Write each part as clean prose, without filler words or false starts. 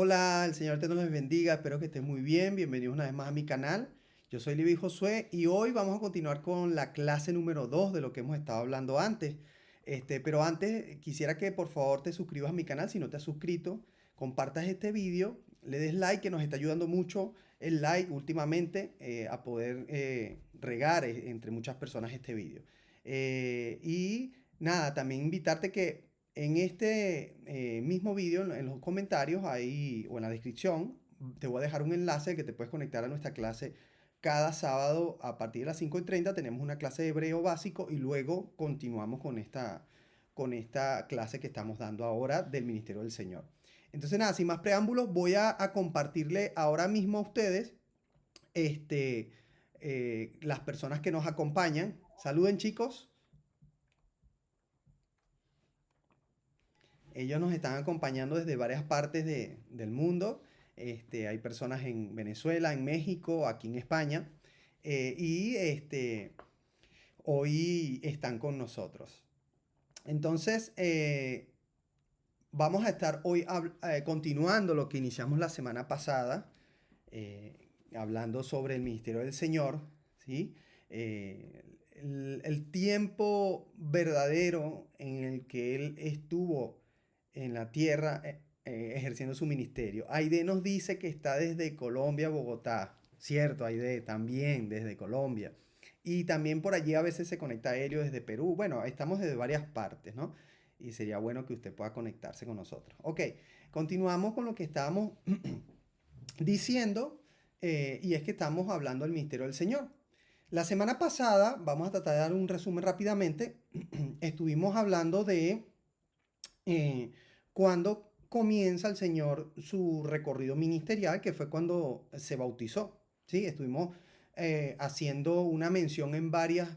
Hola, el Señor te nos bendiga, espero que estés muy bien, bienvenidos una vez más a mi canal. Yo soy Levi Josué y hoy vamos a continuar con la clase número 2 de lo que hemos estado hablando antes. Pero antes quisiera que por favor te suscribas a mi canal si no te has suscrito, compartas este vídeo, le des like que nos está ayudando mucho el like últimamente a poder regar entre muchas personas este vídeo. Y nada, también invitarte que en este mismo vídeo, en los comentarios ahí o en la descripción, te voy a dejar un enlace que te puedes conectar a nuestra clase cada sábado a partir de las 5:30. Tenemos una clase de hebreo básico y luego continuamos con esta clase que estamos dando ahora del Ministerio del Señor. Entonces nada, sin más preámbulos, voy a compartirle ahora mismo a ustedes este, las personas que nos acompañan. Saluden, chicos. Ellos nos están acompañando desde varias partes del mundo. Hay personas en Venezuela, en México, aquí en España. Y hoy están con nosotros. Entonces, vamos a estar hoy continuando lo que iniciamos la semana pasada, hablando sobre el ministerio del Señor, ¿sí? El tiempo verdadero en el que Él estuvo en la tierra ejerciendo su ministerio. Aide nos dice que está desde Colombia, Bogotá. Cierto, Aide, también desde Colombia. Y también por allí a veces se conecta aéreo desde Perú. Bueno, estamos desde varias partes, ¿no? Y sería bueno que usted pueda conectarse con nosotros. Ok, continuamos con lo que estábamos diciendo, y es que estamos hablando del misterio del Señor. La semana pasada, vamos a tratar de dar un resumen rápidamente, estuvimos hablando de cuando comienza el Señor su recorrido ministerial, que fue cuando se bautizó. ¿Sí? Estuvimos haciendo una mención en varias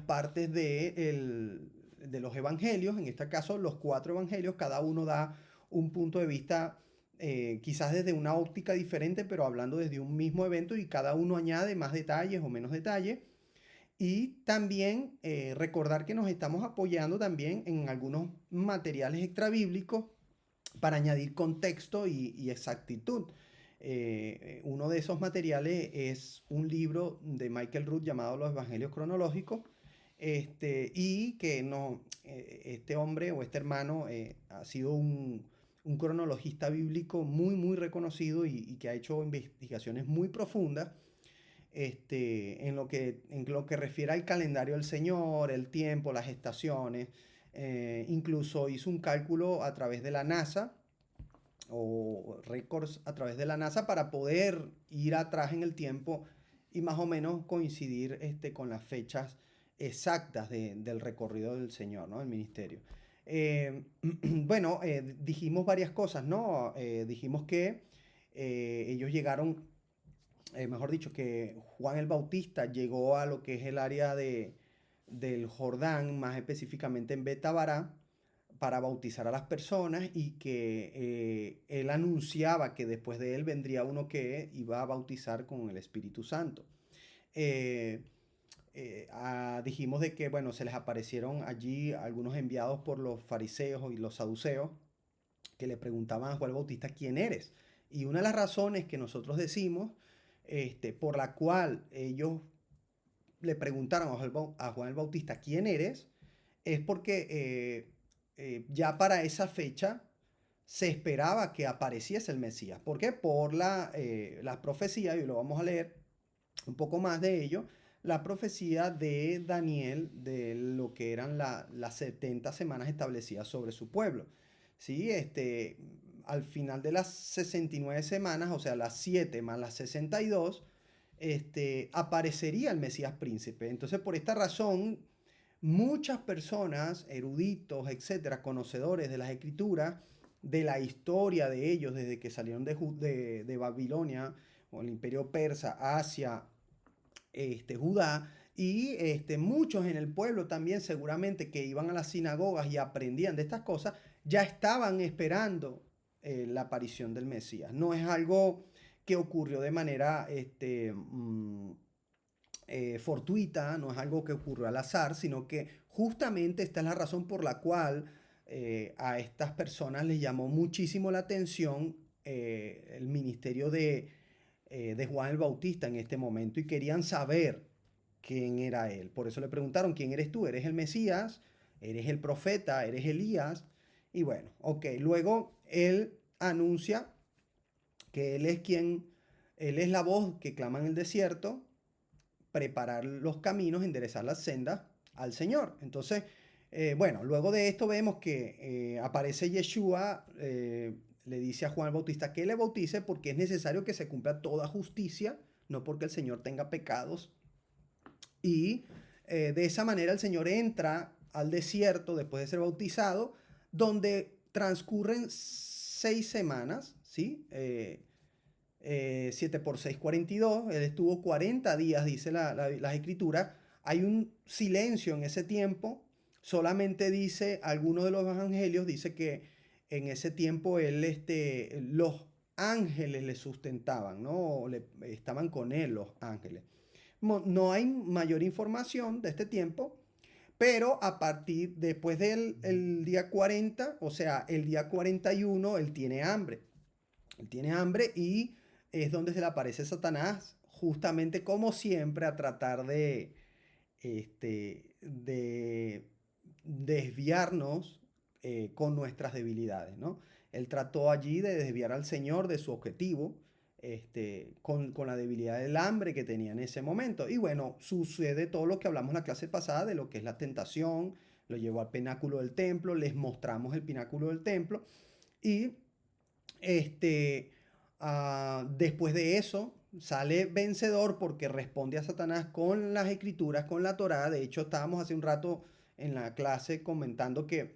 partes de los evangelios, en este caso los cuatro evangelios, cada uno da un punto de vista quizás desde una óptica diferente, pero hablando desde un mismo evento y cada uno añade más detalles o menos detalles. Y también recordar que nos estamos apoyando también en algunos materiales extrabíblicos para añadir contexto y exactitud. Uno de esos materiales es un libro de Michael Root llamado Los Evangelios Cronológicos, y que no, este hombre o este hermano ha sido un cronologista bíblico muy, muy reconocido y que ha hecho investigaciones muy profundas en lo que refiere al calendario del Señor, el tiempo, las estaciones. Incluso hizo un cálculo a través de la NASA o récords a través de la NASA para poder ir atrás en el tiempo y más o menos coincidir con las fechas exactas del recorrido del Señor, ¿no? Del ministerio. Bueno, dijimos varias cosas, ¿no? Dijimos que ellos llegaron, mejor dicho, que Juan el Bautista llegó a lo que es el área del Jordán, más específicamente en Betabará, para bautizar a las personas y que él anunciaba que después de él vendría uno que iba a bautizar con el Espíritu Santo. Eh, Dijimos de que, bueno, se les aparecieron allí algunos enviados por los fariseos y los saduceos que le preguntaban a Juan el Bautista, ¿quién eres? Y una de las razones que nosotros decimos, por la cual ellos le preguntaron a Juan el Bautista, ¿quién eres? Es porque ya para esa fecha se esperaba que apareciese el Mesías. ¿Por qué? Por la profecía, y lo vamos a leer un poco más de ello, la profecía de Daniel de lo que eran las 70 semanas establecidas sobre su pueblo. ¿Sí? Al final de las 69 semanas, o sea, las 7 más las 62, aparecería el Mesías príncipe. Entonces, por esta razón, muchas personas, eruditos, etcétera, conocedores de las escrituras, de la historia de ellos desde que salieron de Babilonia o el imperio persa hacia Judá, y muchos en el pueblo también seguramente que iban a las sinagogas y aprendían de estas cosas, ya estaban esperando la aparición del Mesías. No es algo que ocurrió de manera fortuita, no es algo que ocurrió al azar, sino que justamente esta es la razón por la cual a estas personas les llamó muchísimo la atención el ministerio de Juan el Bautista en este momento y querían saber quién era él. Por eso le preguntaron, ¿quién eres tú? ¿Eres el Mesías? ¿Eres el profeta? ¿Eres Elías? Y bueno, ok, luego él anuncia que él es la voz que clama en el desierto, preparar los caminos, enderezar las sendas al Señor. Entonces, bueno, luego de esto vemos que aparece Yeshua, le dice a Juan el Bautista que le bautice porque es necesario que se cumpla toda justicia, no porque el Señor tenga pecados. Y de esa manera el Señor entra al desierto después de ser bautizado, donde transcurren 6 semanas, ¿sí? 7 por 6, 42. Él estuvo 40 días, dice las escrituras. Hay un silencio en ese tiempo. Solamente dice, algunos de los evangelios dice que en ese tiempo los ángeles le sustentaban, ¿no? Estaban con él los ángeles. No hay mayor información de este tiempo, pero después del el día 40, o sea, el día 41, él tiene hambre. Él tiene hambre y es donde se le aparece Satanás, justamente como siempre, a tratar de desviarnos con nuestras debilidades, ¿no? Él trató allí de desviar al Señor de su objetivo, con la debilidad del hambre que tenía en ese momento. Y bueno, sucede todo lo que hablamos en la clase pasada de lo que es la tentación, lo llevó al pináculo del templo, les mostramos el pináculo del templo y después de eso sale vencedor porque responde a Satanás con las escrituras, con la Torá. De hecho, estábamos hace un rato en la clase comentando que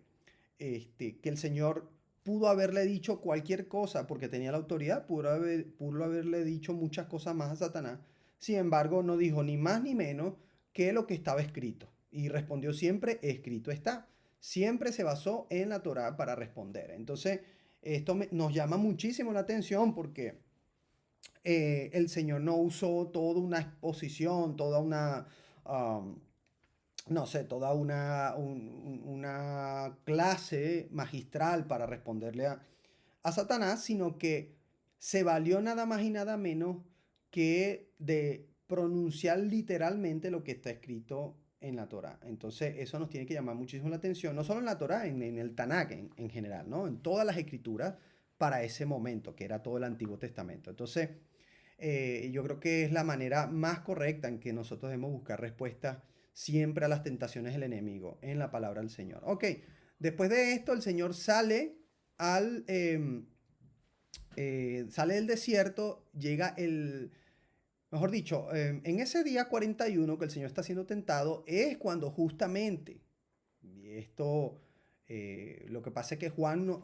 el Señor pudo haberle dicho cualquier cosa porque tenía la autoridad, pudo haberle dicho muchas cosas más a Satanás. Sin embargo, no dijo ni más ni menos que lo que estaba escrito. Y respondió siempre, escrito está. Siempre se basó en la Torá para responder. Entonces, nos llama muchísimo la atención porque el Señor no usó toda una exposición, no sé, toda una clase magistral para responderle a Satanás, sino que se valió nada más y nada menos que de pronunciar literalmente lo que está escrito en la Torá. Entonces, eso nos tiene que llamar muchísimo la atención, no solo en la Torá, en el Tanakh en general, ¿no? En todas las escrituras para ese momento, que era todo el Antiguo Testamento. Entonces, yo creo que es la manera más correcta en que nosotros debemos buscar respuestas siempre a las tentaciones del enemigo, en la palabra del Señor. Ok, después de esto, el Señor al, em, sale del desierto, mejor dicho, en ese día 41 que el Señor está siendo tentado, es cuando justamente, y esto, lo que pasa es que Juan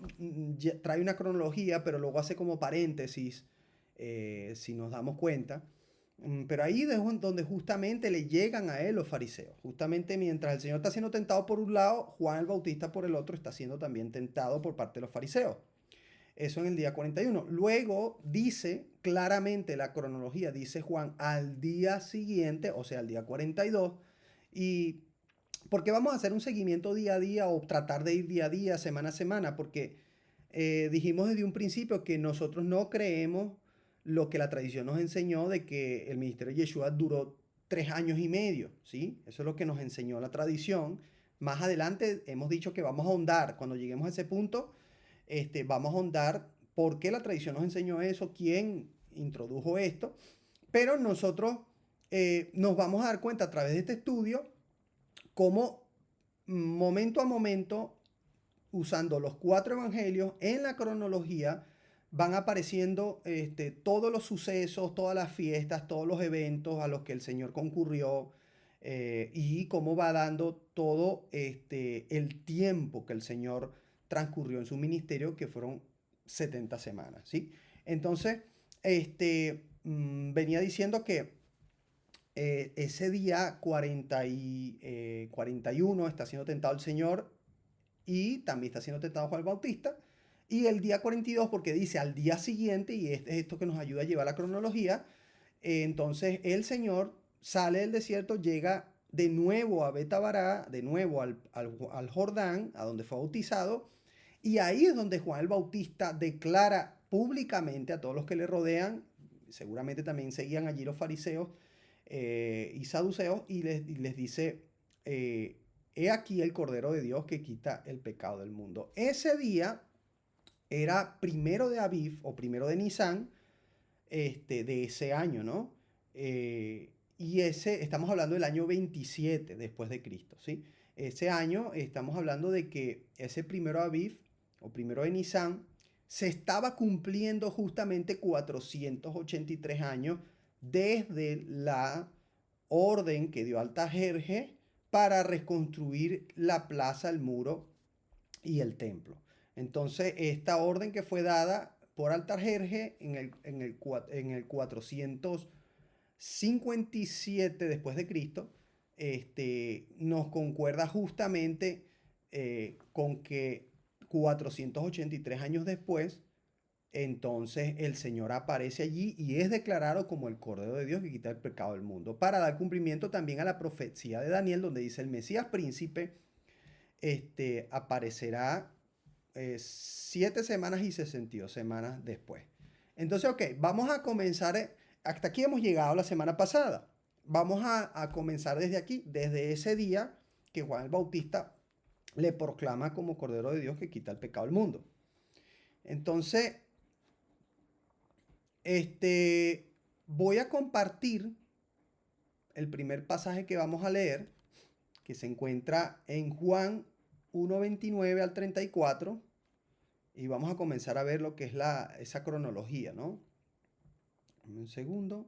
trae una cronología, pero luego hace como paréntesis, si nos damos cuenta. Pero ahí es donde justamente le llegan a él los fariseos. Justamente mientras el Señor está siendo tentado por un lado, Juan el Bautista por el otro está siendo también tentado por parte de los fariseos. Eso en el día 41. Luego dice claramente la cronología, dice Juan, al día siguiente, o sea, al día 42. Y porque vamos a hacer un seguimiento día a día o tratar de ir día a día, semana a semana, porque dijimos desde un principio que nosotros no creemos lo que la tradición nos enseñó de que el ministerio de Yeshua duró 3 años y medio, ¿sí? Eso es lo que nos enseñó la tradición. Más adelante hemos dicho que vamos a ahondar, cuando lleguemos a ese punto, vamos a ahondar por qué la tradición nos enseñó eso, quién introdujo esto, pero nosotros nos vamos a dar cuenta a través de este estudio cómo momento a momento, usando los 4 evangelios en la cronología, van apareciendo todos los sucesos, todas las fiestas, todos los eventos a los que el Señor concurrió, y cómo va dando todo el tiempo que el Señor transcurrió en su ministerio, que fueron 70 semanas, ¿sí? Entonces, venía diciendo que ese día 41 está siendo tentado el Señor y también está siendo tentado Juan el Bautista. Y el día 42, porque dice al día siguiente, y es esto que nos ayuda a llevar la cronología, entonces el Señor sale del desierto, llega de nuevo a Betabará, de nuevo al Jordán, a donde fue bautizado, y ahí es donde Juan el Bautista declara públicamente a todos los que le rodean, seguramente también seguían allí los fariseos y saduceos, y les dice, he aquí el Cordero de Dios que quita el pecado del mundo. Ese día era primero de Aviv o primero de Nisan, de ese año, ¿no? Y estamos hablando del año 27 después de Cristo, ¿sí? Ese año estamos hablando de que ese primero de Aviv o primero de Nisan se estaba cumpliendo justamente 483 años desde la orden que dio Altajerje para reconstruir la plaza, el muro y el templo. Entonces, esta orden que fue dada por Altajerje en el 457 después de Cristo, nos concuerda justamente con que 483 años después, entonces el Señor aparece allí y es declarado como el Cordero de Dios que quita el pecado del mundo, para dar cumplimiento también a la profecía de Daniel, donde dice el Mesías príncipe aparecerá 7 semanas y 62 semanas después. Entonces, ok, vamos a comenzar. Hasta aquí hemos llegado la semana pasada. Vamos a comenzar desde aquí, desde ese día que Juan el Bautista le proclama como Cordero de Dios que quita el pecado del mundo. Entonces, voy a compartir el primer pasaje que vamos a leer, que se encuentra en Juan 1:29 al 34, y vamos a comenzar a ver lo que es esa cronología, ¿no? Un segundo.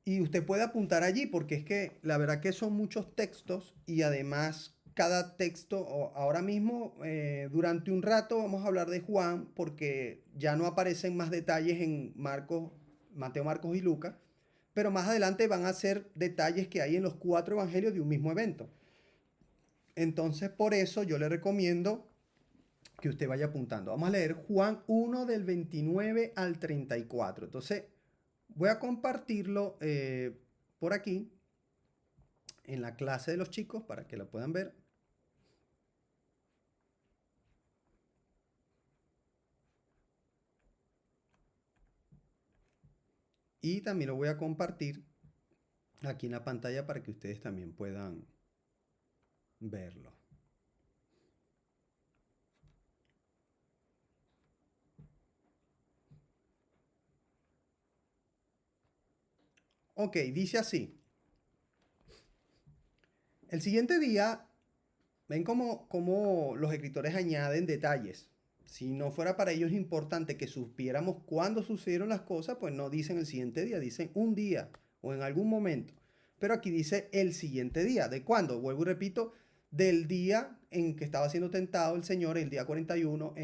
Y usted puede apuntar allí porque es que la verdad que son muchos textos y además cada texto, ahora mismo durante un rato vamos a hablar de Juan porque ya no aparecen más detalles en Marcos, Mateo, Marcos y Lucas, pero más adelante van a ser detalles que hay en los 4 evangelios de un mismo evento. Entonces por eso yo le recomiendo que usted vaya apuntando. Vamos a leer Juan 1 del 29 al 34. Entonces voy a compartirlo por aquí en la clase de los chicos para que lo puedan ver. Y también lo voy a compartir aquí en la pantalla para que ustedes también puedan verlo. Ok, dice así. El siguiente día, ven cómo los escritores añaden detalles. Si no fuera para ellos importante que supiéramos cuándo sucedieron las cosas, pues no dicen el siguiente día, dicen un día o en algún momento. Pero aquí dice el siguiente día. ¿De cuándo? Vuelvo y repito, del día en que estaba siendo tentado el Señor, el día 41,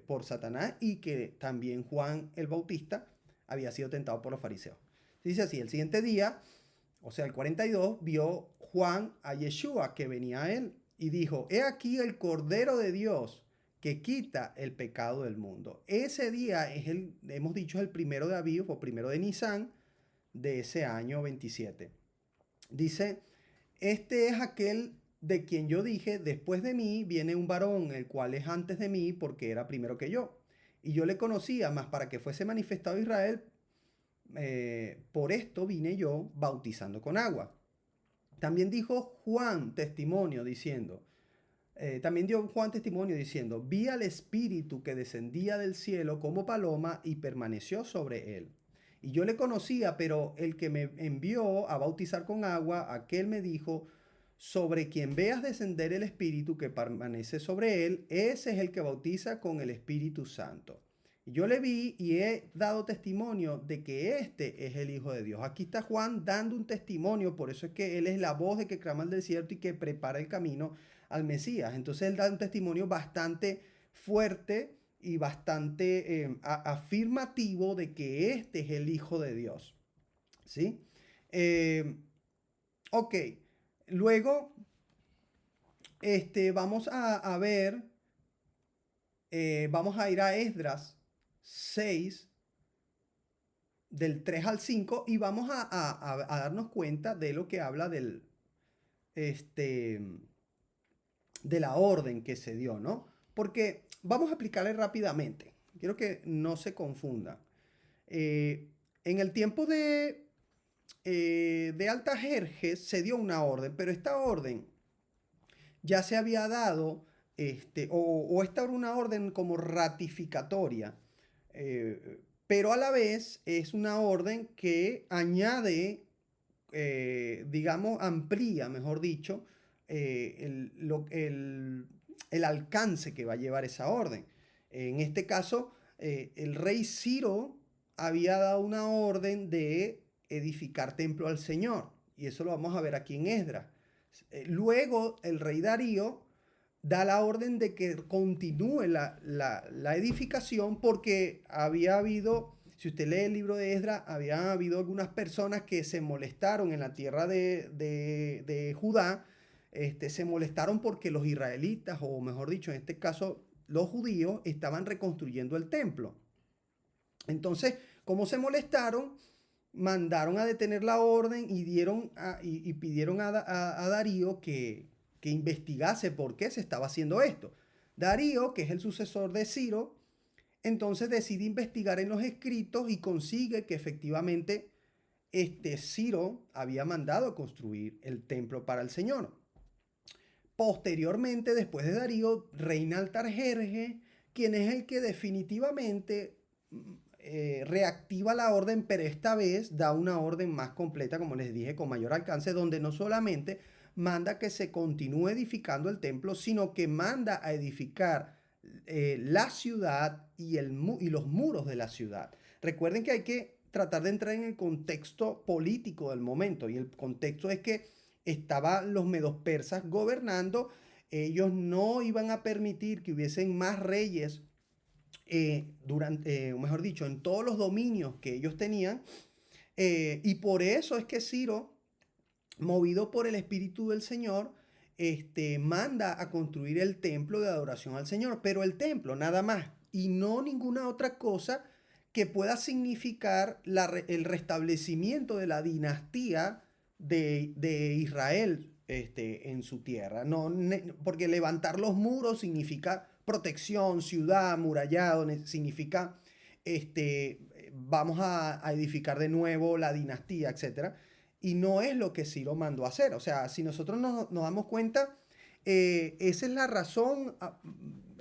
por Satanás, y que también Juan el Bautista había sido tentado por los fariseos. Dice así, el siguiente día, o sea, el 42, vio Juan a Yeshua que venía a él y dijo, he aquí el Cordero de Dios que quita el pecado del mundo. Ese día hemos dicho, es el primero de Aviv o primero de Nisan de ese año 27. Dice, este es aquel de quien yo dije, después de mí viene un varón, el cual es antes de mí porque era primero que yo. Y yo le conocía, mas para que fuese manifestado Israel, por esto vine yo bautizando con agua. También dijo Juan testimonio diciendo, también dio Juan testimonio diciendo, vi al Espíritu que descendía del cielo como paloma y permaneció sobre él. Y yo le conocía, pero el que me envió a bautizar con agua, aquel me dijo, sobre quien veas descender el Espíritu que permanece sobre él, ese es el que bautiza con el Espíritu Santo. Y yo le vi y he dado testimonio de que este es el Hijo de Dios. Aquí está Juan dando un testimonio, por eso es que él es la voz de que clama el desierto y que prepara el camino al Mesías. Entonces él da un testimonio bastante fuerte y bastante afirmativo de que este es el Hijo de Dios. ¿Sí? Ok, luego vamos a ver, vamos a ir a Esdras, 6, del 3 al 5, y vamos a darnos cuenta de lo que habla este, de la orden que se dio, ¿no? Porque vamos a explicarle rápidamente. Quiero que no se confunda. En el tiempo de Altajerjes se dio una orden, pero esta orden ya se había dado, o esta era una orden como ratificatoria, pero a la vez es una orden que añade, digamos, amplía, mejor dicho, el alcance que va a llevar esa orden. En este caso, el rey Ciro había dado una orden de edificar templo al Señor, y eso lo vamos a ver aquí en Esdras. Luego, el rey Darío da la orden de que continúe la edificación porque había habido, si usted lee el libro de Esdras, había habido algunas personas que se molestaron en la tierra de Judá, se molestaron porque los israelitas, o mejor dicho, en este caso, los judíos, estaban reconstruyendo el templo. Entonces, como se molestaron, mandaron a detener la orden y pidieron a Darío que investigase por qué se estaba haciendo esto. Darío, que es el sucesor de Ciro, entonces decide investigar en los escritos y consigue que efectivamente Ciro había mandado a construir el templo para el Señor. Posteriormente, después de Darío, reina Artajerjes, quien es el que definitivamente reactiva la orden, pero esta vez da una orden más completa, como les dije, con mayor alcance, donde no solamente manda que se continúe edificando el templo, sino que manda a edificar la ciudad y los muros de la ciudad. Recuerden que hay que tratar de entrar en el contexto político del momento, y el contexto es que estaban los medos persas gobernando. Ellos no iban a permitir que hubiesen más reyes o mejor dicho, en todos los dominios que ellos tenían. Y por eso es que Ciro, movido por el Espíritu del Señor, manda a construir el templo de adoración al Señor, pero el templo nada más, y no ninguna otra cosa que pueda significar el restablecimiento de la dinastía de Israel en su tierra. No, porque levantar los muros significa protección, ciudad, amurallado, significa vamos a edificar de nuevo la dinastía, etcétera. Y no es lo que Ciro mandó a hacer. O sea, si nosotros nos damos cuenta, esa es la razón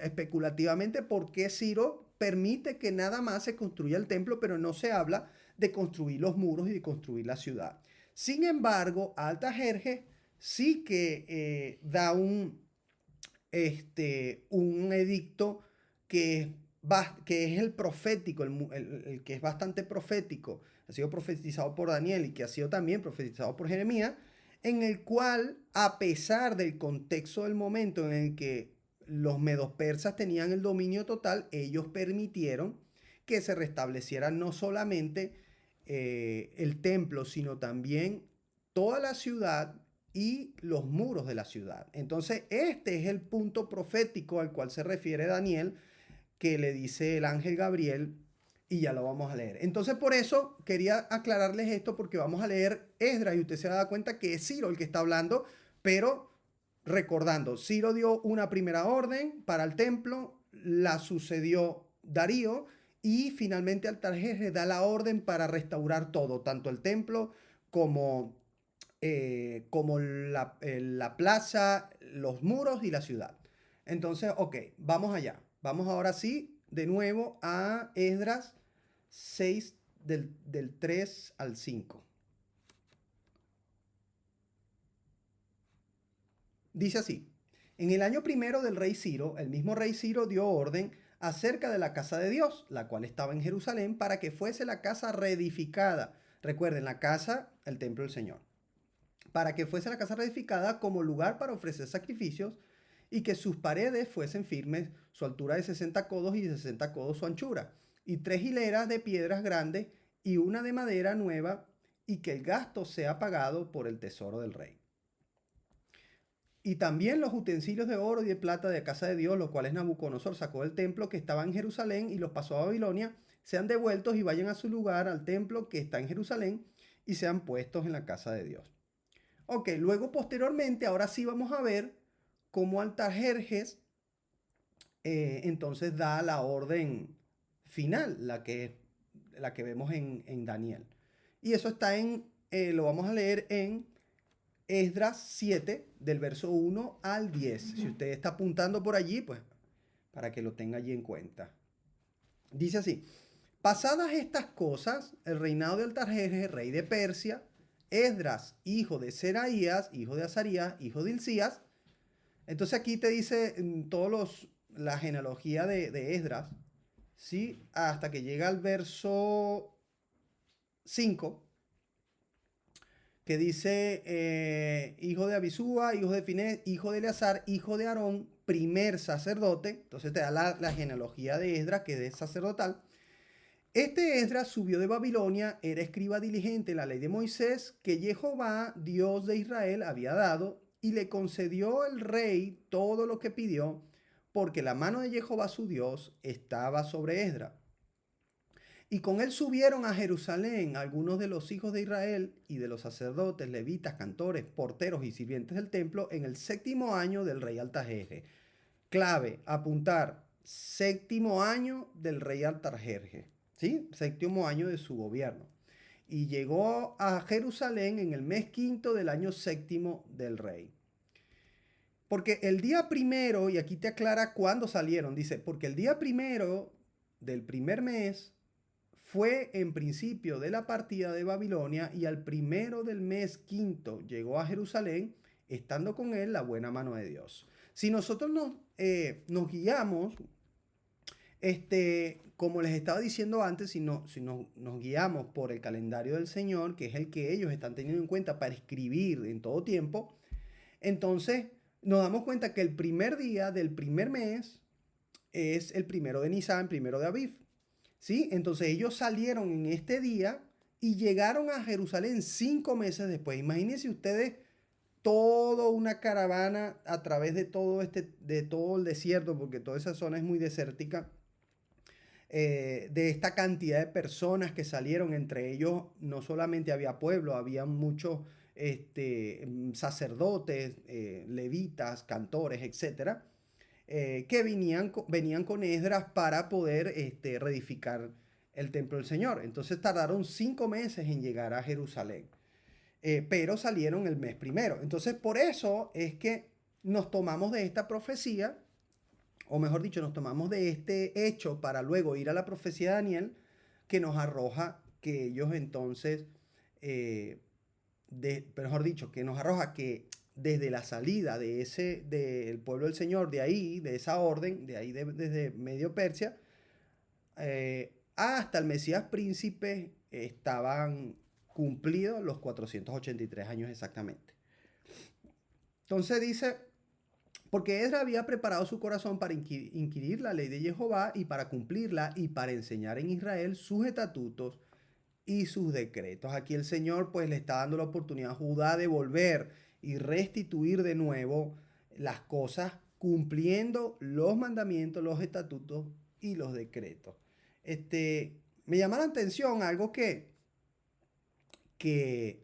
especulativamente por qué Ciro permite que nada más se construya el templo, pero no se habla de construir los muros y de construir la ciudad. Sin embargo, Artajerjes sí que da un edicto que es el profético, el que es bastante profético, ha sido profetizado por Daniel y que ha sido también profetizado por Jeremías, en el cual, a pesar del contexto del momento en el que los medos persas tenían el dominio total, ellos permitieron que se restableciera no solamente el templo, sino también toda la ciudad y los muros de la ciudad. Entonces, este es el punto profético al cual se refiere Daniel, que le dice el ángel Gabriel, y ya lo vamos a leer. Entonces, por eso quería aclararles esto, porque vamos a leer Esdras y usted se va a dar cuenta que es Ciro el que está hablando, pero recordando, Ciro dio una primera orden para el templo, la sucedió Darío, y finalmente Artajerjes da la orden para restaurar todo, tanto el templo como la plaza, los muros y la ciudad. Entonces, ok, vamos allá. Vamos ahora sí, de nuevo a Esdras 6 del 3 al 5. Dice así: en el año primero del rey Ciro, el mismo rey Ciro dio orden acerca de la casa de Dios, la cual estaba en Jerusalén, para que fuese la casa reedificada. Recuerden, la casa, el templo del Señor. Para que fuese la casa reedificada como lugar para ofrecer sacrificios, y que sus paredes fuesen firmes, su altura de 60 codos y de 60 codos su anchura, y 3 hileras de piedras grandes y una de madera nueva, y que el gasto sea pagado por el tesoro del rey. y también los utensilios de oro y de plata de casa de Dios, los cuales Nabucodonosor sacó del templo que estaba en Jerusalén y los pasó a Babilonia, sean devueltos y vayan a su lugar, al templo que está en Jerusalén, y sean puestos en la casa de Dios. Ok, luego posteriormente, ahora sí vamos a ver cómo Artajerjes entonces da la orden final, la que vemos en Daniel. Y eso está lo vamos a leer en Esdras 7, del verso 1 al 10. Si usted está apuntando por allí, pues para que lo tenga allí en cuenta. Dice así: pasadas estas cosas, el reinado de Artajerjes, rey de Persia, Esdras, hijo de Seraías, hijo de Azarías, hijo de Hilcías. Entonces aquí te dice la genealogía de Esdras, ¿sí? Hasta que llega al verso 5, que dice, hijo de Abisúa, hijo de Finés, hijo de Eleazar, hijo de Aarón, primer sacerdote. Entonces te da la genealogía de Esdras, que es sacerdotal. Este Esdras subió de Babilonia, era escriba diligente en la ley de Moisés, que Jehová, Dios de Israel, había dado, y le concedió el rey todo lo que pidió, porque la mano de Jehová su Dios estaba sobre Esdras. Y con él subieron a Jerusalén algunos de los hijos de Israel y de los sacerdotes, levitas, cantores, porteros y sirvientes del templo en el 7º año del rey Artajerjes. Clave, apuntar, 7º año del rey Artajerjes, ¿sí? 7º año de su gobierno. Y llegó a Jerusalén en el mes quinto del año 7º del rey. Porque el día primero, y aquí te aclara cuándo salieron, dice, porque el día primero del primer mes fue en principio de la partida de Babilonia, y al primero del mes quinto llegó a Jerusalén, estando con él la buena mano de Dios. Si nosotros nos guiamos, como les estaba diciendo antes, si nos guiamos por el calendario del Señor, que es el que ellos están teniendo en cuenta para escribir en todo tiempo, entonces nos damos cuenta que el primer día del primer mes es el primero de Nisan, primero de Aviv. ¿Sí? Entonces ellos salieron en este día y llegaron a Jerusalén 5 meses después. Imagínense ustedes toda una caravana a través de de todo el desierto, porque toda esa zona es muy desértica, de esta cantidad de personas que salieron. Entre ellos no solamente había pueblo, había muchos sacerdotes, levitas, cantores, etcétera, que venían con Esdras para poder reedificar el templo del Señor. Entonces tardaron 5 meses en llegar a Jerusalén, pero salieron el mes primero. Entonces por eso es que nos tomamos de esta profecía, o mejor dicho, nos tomamos de este hecho para luego ir a la profecía de Daniel, que nos arroja que ellos entonces, mejor dicho, que nos arroja que desde la salida del pueblo del Señor, de ahí, de esa orden, de ahí desde Medio Persia, hasta el Mesías príncipe, estaban cumplidos los 483 años exactamente. Entonces dice, porque Esdras había preparado su corazón para inquirir la ley de Jehová y para cumplirla y para enseñar en Israel sus estatutos y sus decretos. Aquí el Señor pues le está dando la oportunidad a Judá de volver y restituir de nuevo las cosas, cumpliendo los mandamientos, los estatutos y los decretos. Me llama la atención algo que, que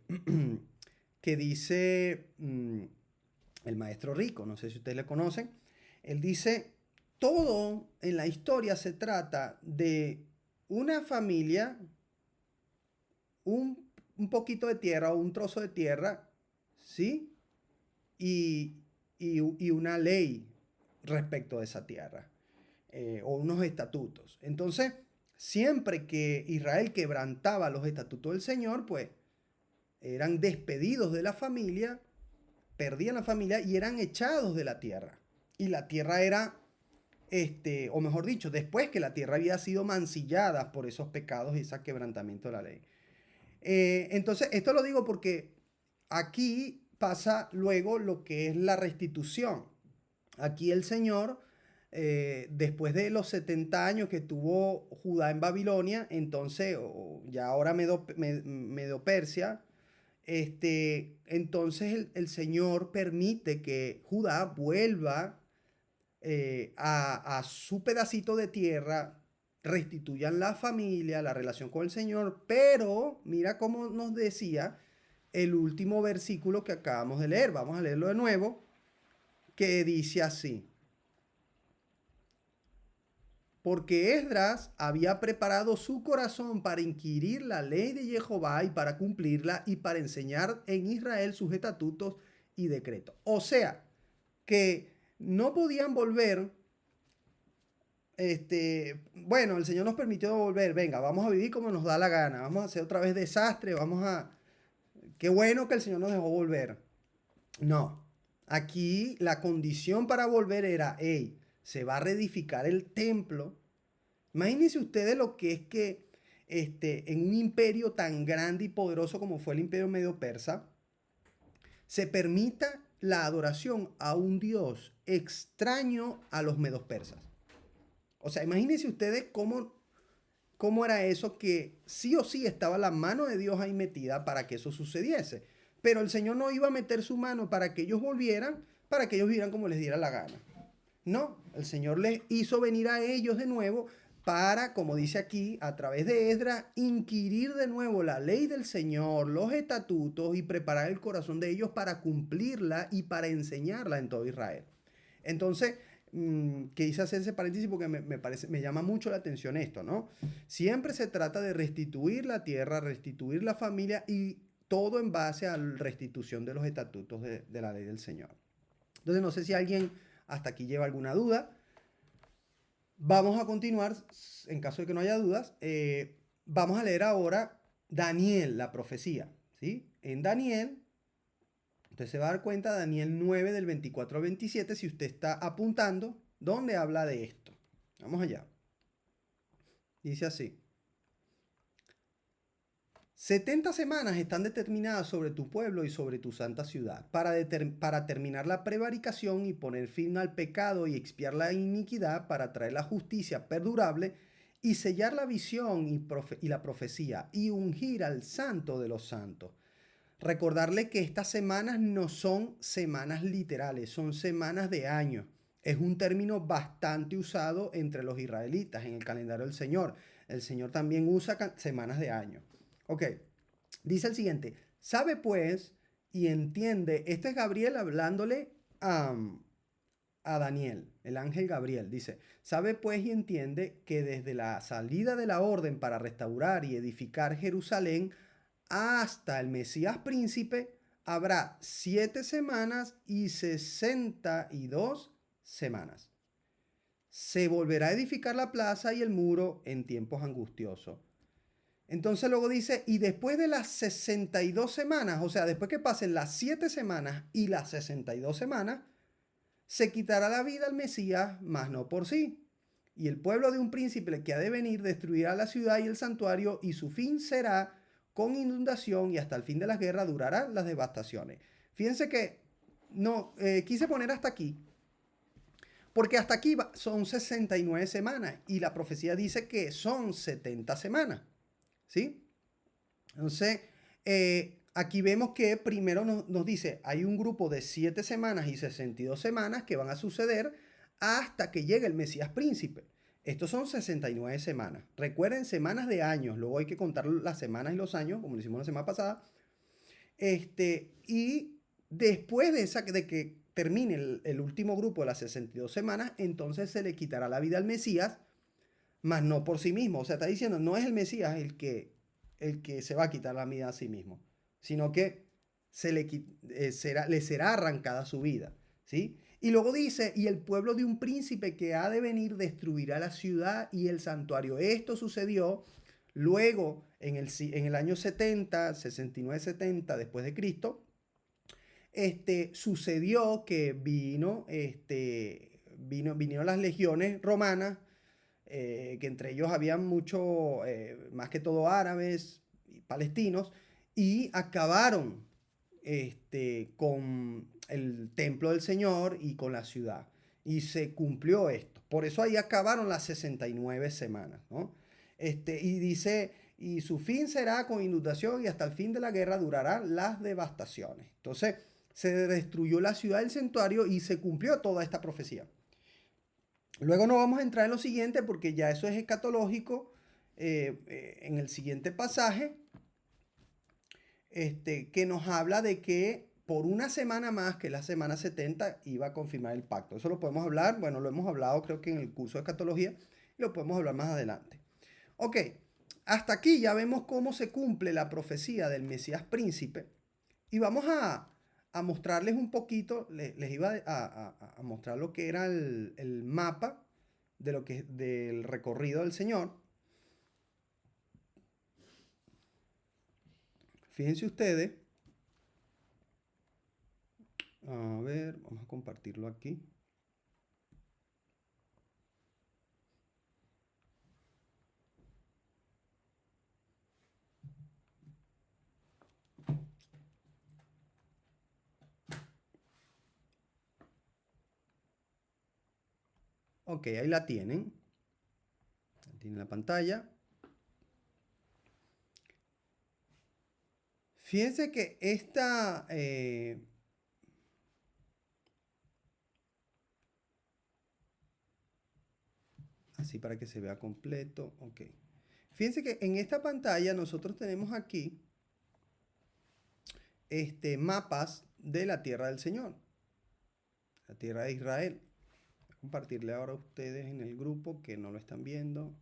dice el maestro Rico, no sé si ustedes le conocen. Él dice, todo en la historia se trata de una familia, un poquito de tierra o un trozo de tierra, ¿sí? Y una ley respecto de esa tierra, o unos estatutos. Entonces, siempre que Israel quebrantaba los estatutos del Señor, pues eran despedidos de la familia, perdían la familia y eran echados de la tierra. Y la tierra era, o mejor dicho, después que la tierra había sido mancillada por esos pecados y ese quebrantamiento de la ley. Entonces, esto lo digo porque aquí pasa luego lo que es la restitución. Aquí el Señor, después de los 70 años que tuvo Judá en Babilonia, entonces ya ahora Medo Persia, Entonces el Señor permite que Judá vuelva a su pedacito de tierra, restituyan la familia, la relación con el Señor, pero mira cómo nos decía el último versículo que acabamos de leer. Vamos a leerlo de nuevo, que dice así. Porque Esdras había preparado su corazón para inquirir la ley de Jehová y para cumplirla y para enseñar en Israel sus estatutos y decretos. O sea, que no podían volver. Bueno, el Señor nos permitió volver, venga, vamos a vivir como nos da la gana, vamos a hacer otra vez desastre, qué bueno que el Señor nos dejó volver. No, aquí la condición para volver era, hey, se va a reedificar el templo. Imagínense ustedes lo que es que en un imperio tan grande y poderoso como fue el imperio medio persa, se permita la adoración a un dios extraño a los medos persas. O sea, imagínense ustedes cómo era eso, que sí o sí estaba la mano de Dios ahí metida para que eso sucediese. Pero el Señor no iba a meter su mano para que ellos volvieran, para que ellos vivieran como les diera la gana. No, el Señor les hizo venir a ellos de nuevo para, como dice aquí, a través de Esdras, inquirir de nuevo la ley del Señor, los estatutos y preparar el corazón de ellos para cumplirla y para enseñarla en todo Israel. Entonces, quise hacer ese paréntesis porque me llama mucho la atención esto, ¿no? Siempre se trata de restituir la tierra, restituir la familia y todo en base a la restitución de los estatutos de la ley del Señor. Entonces, no sé si alguien hasta aquí lleva alguna duda. Vamos a continuar, en caso de que no haya dudas. Vamos a leer ahora Daniel, la profecía, ¿sí? En Daniel, usted se va a dar cuenta, Daniel 9 del 24 al 27, si usted está apuntando, ¿dónde habla de esto? Vamos allá. Dice así. 70 semanas están determinadas sobre tu pueblo y sobre tu santa ciudad, para terminar la prevaricación y poner fin al pecado y expiar la iniquidad, para traer la justicia perdurable y sellar la visión y la profecía y ungir al santo de los santos. Recordarle que estas semanas no son semanas literales, son semanas de año. Es un término bastante usado entre los israelitas en el calendario del Señor. El Señor también usa semanas de año. Ok, dice el siguiente, sabe pues y entiende, este es Gabriel hablándole a Daniel, el ángel Gabriel, dice, sabe pues y entiende que desde la salida de la orden para restaurar y edificar Jerusalén hasta el Mesías príncipe, habrá 7 semanas y 62 semanas. Se volverá a edificar la plaza y el muro en tiempos angustiosos. Entonces luego dice, y después de las 62 semanas, o sea, después que pasen las 7 semanas y las 62 semanas, se quitará la vida al Mesías, mas no por sí. Y el pueblo de un príncipe que ha de venir destruirá la ciudad y el santuario, y su fin será con inundación, y hasta el fin de las guerras durarán las devastaciones. Fíjense que no quise poner hasta aquí, porque hasta aquí son 69 semanas, y la profecía dice que son 70 semanas. ¿Sí? Entonces, aquí vemos que primero nos dice, hay un grupo de 7 semanas y 62 semanas que van a suceder hasta que llegue el Mesías príncipe. Estos son 69 semanas. Recuerden, semanas de años. Luego hay que contar las semanas y los años, como lo hicimos la semana pasada. Y después de que termine el último grupo de las 62 semanas, entonces se le quitará la vida al Mesías, mas no por sí mismo. O sea, está diciendo, no es el Mesías el que se va a quitar la vida a sí mismo, sino que le será arrancada su vida, ¿sí? Y luego dice, y el pueblo de un príncipe que ha de venir destruirá la ciudad y el santuario. Esto sucedió luego en el año 70, 69-70 después de Cristo. Sucedió que vinieron las legiones romanas, que entre ellos habían mucho, más que todo árabes y palestinos, y acabaron con el templo del Señor y con la ciudad. Y se cumplió esto. Por eso ahí acabaron las 69 semanas, ¿no? Y dice, y su fin será con inundación y hasta el fin de la guerra durarán las devastaciones. Entonces se destruyó la ciudad del santuario y se cumplió toda esta profecía. Luego no vamos a entrar en lo siguiente porque ya eso es escatológico en el siguiente pasaje, que nos habla de que por una semana más, que es la semana 70, iba a confirmar el pacto. Eso lo podemos hablar, bueno, lo hemos hablado creo que en el curso de escatología y lo podemos hablar más adelante. Ok, hasta aquí ya vemos cómo se cumple la profecía del Mesías príncipe y vamos a mostrarles un poquito, les iba a mostrar lo que era el mapa de lo que, del recorrido del Señor. Fíjense ustedes, a ver, vamos a compartirlo aquí. Ok, ahí la tienen. Tienen la pantalla. Fíjense que esta... así para que se vea completo. Ok. Fíjense que en esta pantalla nosotros tenemos aquí mapas de la tierra del Señor. La tierra de Israel. Voy a compartirle ahora a ustedes en el grupo que no lo están viendo.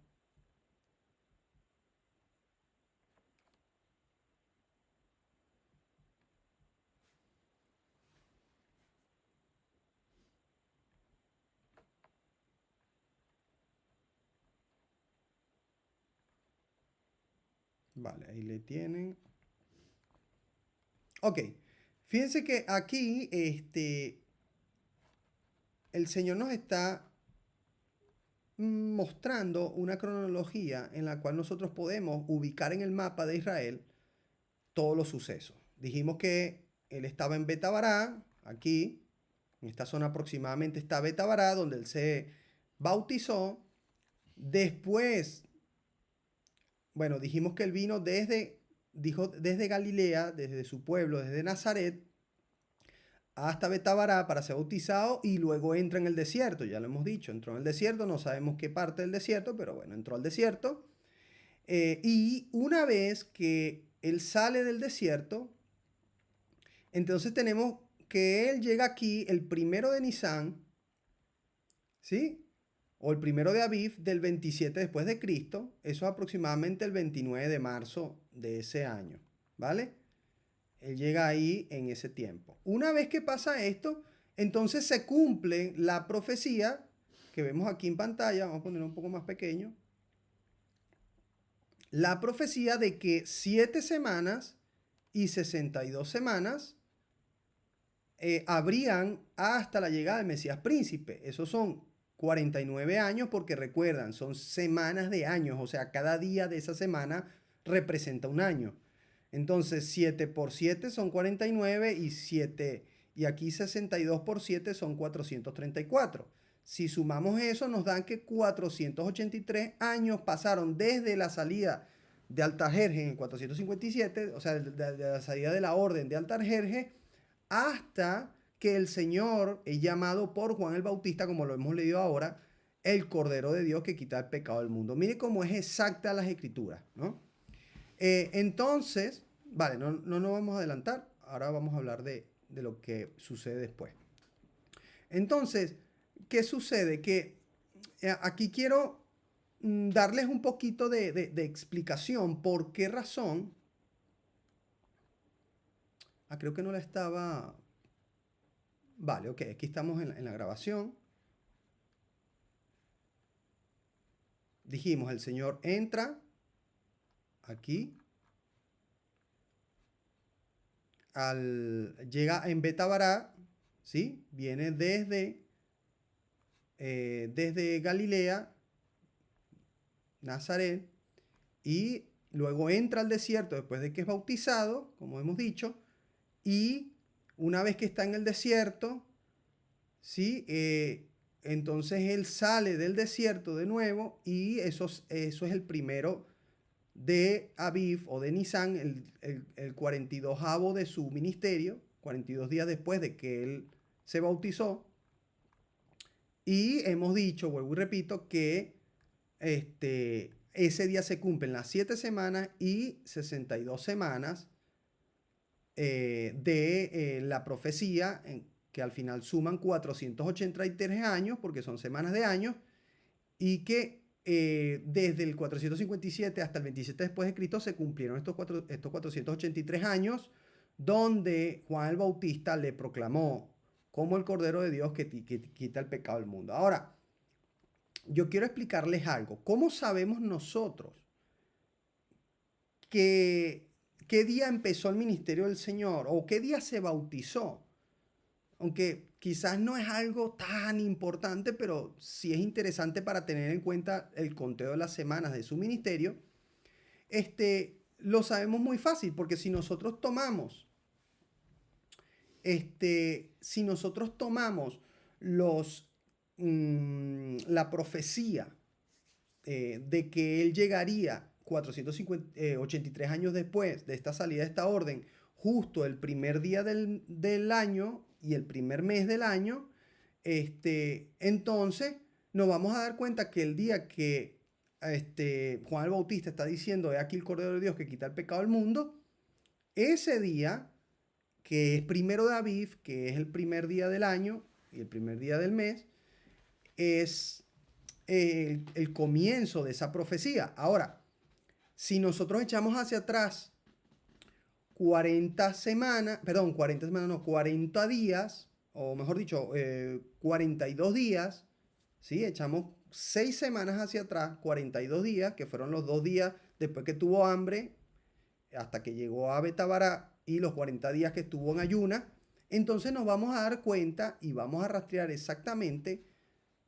Vale, ahí le tienen. Ok, fíjense que aquí el Señor nos está mostrando una cronología en la cual nosotros podemos ubicar en el mapa de Israel todos los sucesos. Dijimos que él estaba en Betabará, aquí, en esta zona aproximadamente está Betabará, donde él se bautizó. Después, bueno, dijimos que él vino desde Galilea, desde su pueblo, desde Nazaret, hasta Betabará para ser bautizado y luego entra en el desierto, ya lo hemos dicho, entró en el desierto, no sabemos qué parte del desierto, pero bueno, entró al desierto. Y una vez que él sale del desierto, entonces tenemos que él llega aquí el 1 de Nisan, ¿sí? O el 1 de Aviv del 27 después de Cristo, eso es aproximadamente el 29 de marzo de ese año, ¿vale? Él llega ahí en ese tiempo. Una vez que pasa esto, entonces se cumple la profecía que vemos aquí en pantalla. Vamos a ponerlo un poco más pequeño. La profecía de que 7 semanas y 62 semanas habrían hasta la llegada del Mesías príncipe. Esos son 49 años porque recuerdan, son semanas de años. O sea, cada día de esa semana representa un año. Entonces, 7 por 7 son 49 y 7, y aquí 62 por 7 son 434. Si sumamos eso, nos dan que 483 años pasaron desde la salida de Altajerjes en 457, o sea, de la salida de la orden de Altajerjes, hasta que el Señor es llamado por Juan el Bautista, como lo hemos leído ahora, el Cordero de Dios que quita el pecado del mundo. Mire cómo es exacta las escrituras, ¿no? Entonces, vale, no nos vamos a adelantar. Ahora vamos a hablar de lo que sucede después. Entonces, ¿qué sucede? Que aquí quiero darles un poquito de explicación. ¿Por qué razón? Creo que no la estaba... Vale, ok, aquí estamos en la grabación. Dijimos, el Señor entra aquí. Llega en Betabará, ¿sí? Viene desde Galilea, Nazaret, y luego entra al desierto después de que es bautizado, como hemos dicho, y una vez que está en el desierto, ¿sí? Entonces él sale del desierto de nuevo y eso es el primero de Aviv o de Nisan, el 42avo de su ministerio, 42 días después de que él se bautizó. Y hemos dicho, vuelvo y repito, que ese día se cumplen las 7 semanas y 62 semanas de la profecía, que al final suman 483 años, porque son semanas de años, y que desde el 457 hasta el 27 después de Cristo se cumplieron estos 483 años, donde Juan el Bautista le proclamó como el Cordero de Dios que quita el pecado del mundo. Ahora, yo quiero explicarles algo. ¿Cómo sabemos nosotros qué día empezó el ministerio del Señor o qué día se bautizó? Aunque quizás no es algo tan importante, pero sí es interesante para tener en cuenta el conteo de las semanas de su ministerio. Lo sabemos muy fácil, porque si nosotros tomamos los, la profecía de que él llegaría 483 años después de esta salida de esta orden, justo el primer día del año y el primer mes del año, entonces nos vamos a dar cuenta que el día que Juan el Bautista está diciendo, he aquí el Cordero de Dios que quita el pecado del mundo, ese día, que es primero de Aviv, que es el primer día del año y el primer día del mes, es el comienzo de esa profecía. Ahora, si nosotros echamos hacia atrás 40 semanas, perdón, 40 semanas, no, 40 días, o mejor dicho, 42 días, ¿sí? Echamos 6 semanas hacia atrás, 42 días, que fueron los 2 días después que tuvo hambre, hasta que llegó a Betabara, y los 40 días que estuvo en ayuna. Entonces nos vamos a dar cuenta y vamos a rastrear exactamente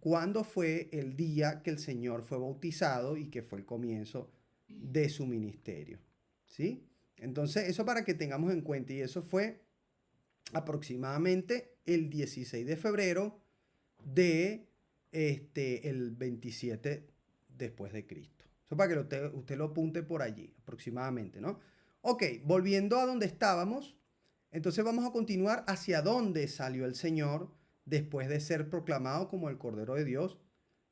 cuándo fue el día que el Señor fue bautizado y que fue el comienzo de su ministerio. ¿Sí? Entonces, eso para que tengamos en cuenta, y eso fue aproximadamente el 16 de febrero de el 27 después de Cristo. Eso para que usted lo apunte por allí, aproximadamente, ¿no? Ok, volviendo a donde estábamos, entonces vamos a continuar hacia dónde salió el Señor después de ser proclamado como el Cordero de Dios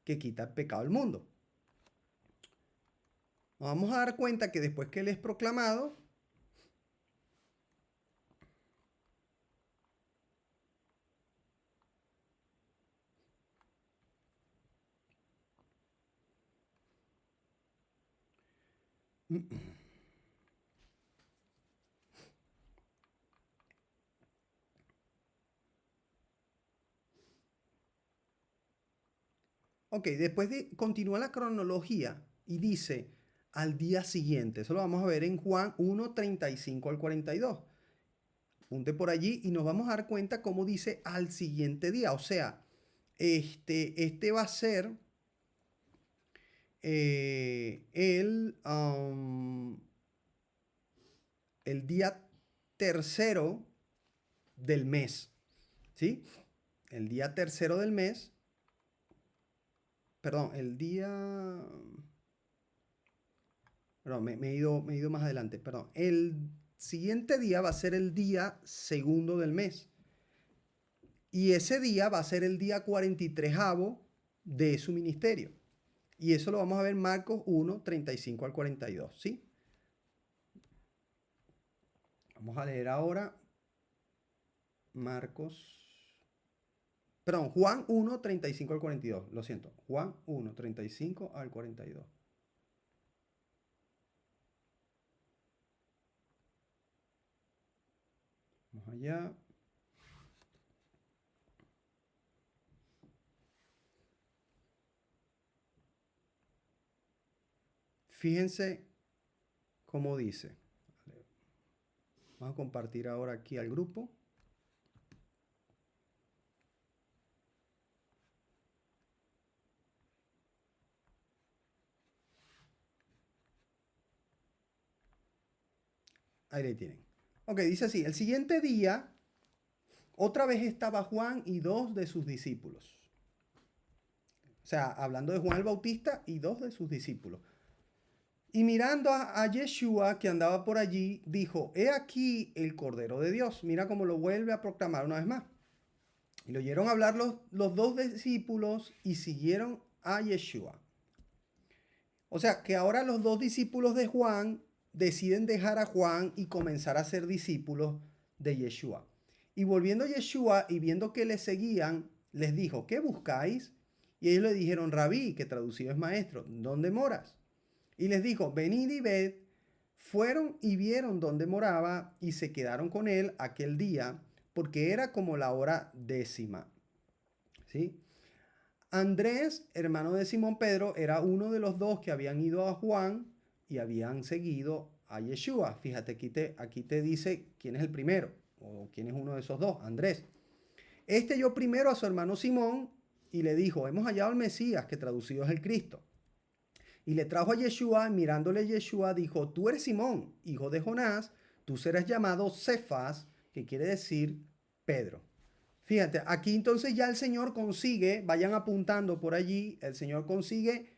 que quita el pecado del mundo. Nos vamos a dar cuenta que después que Él es proclamado, ok, continúa la cronología y dice al día siguiente. Eso lo vamos a ver en Juan 1, 35 al 42. Apunte por allí y nos vamos a dar cuenta cómo dice al siguiente día. O sea, este va a ser el día tercero del mes. ¿Sí? El día tercero del mes. Perdón, el día... Perdón, me he ido más adelante. Perdón. El siguiente día va a ser el día segundo del mes. Y ese día va a ser el día 43avo de su ministerio. Y eso lo vamos a ver en Marcos 1, 35 al 42. ¿Sí? Vamos a leer ahora Juan 1, 35 al 42. Lo siento. Juan 1, 35 al 42. Vamos allá. Fíjense cómo dice. Vamos a compartir ahora aquí al grupo. Ahí le tienen. Ok, dice así. El siguiente día, otra vez estaba Juan y 2 de sus discípulos. O sea, hablando de Juan el Bautista y 2 de sus discípulos. Y mirando a Yeshua que andaba por allí, dijo, he aquí el Cordero de Dios. Mira cómo lo vuelve a proclamar una vez más. Y lo oyeron hablar los dos discípulos y siguieron a Yeshua. O sea, que ahora los dos discípulos de Juan deciden dejar a Juan y comenzar a ser discípulos de Yeshua. Y volviendo a Yeshua y viendo que le seguían, les dijo, ¿qué buscáis? Y ellos le dijeron, Rabí, que traducido es maestro, ¿dónde moras? Y les dijo, venid y ved. Fueron y vieron dónde moraba y se quedaron con él aquel día, porque era como la hora 10:00. ¿Sí? Andrés, hermano de Simón Pedro, era uno de los dos que habían ido a Juan y habían seguido a Yeshua. Fíjate, aquí te dice quién es el primero o quién es uno de esos dos, Andrés. Este halló primero a su hermano Simón y le dijo, hemos hallado al Mesías, que traducido es el Cristo. Y le trajo a Yeshua, mirándole Yeshua, dijo, tú eres Simón, hijo de Jonás, tú serás llamado Cefas, que quiere decir Pedro. Fíjate, aquí entonces ya el Señor consigue, vayan apuntando por allí, el Señor consigue,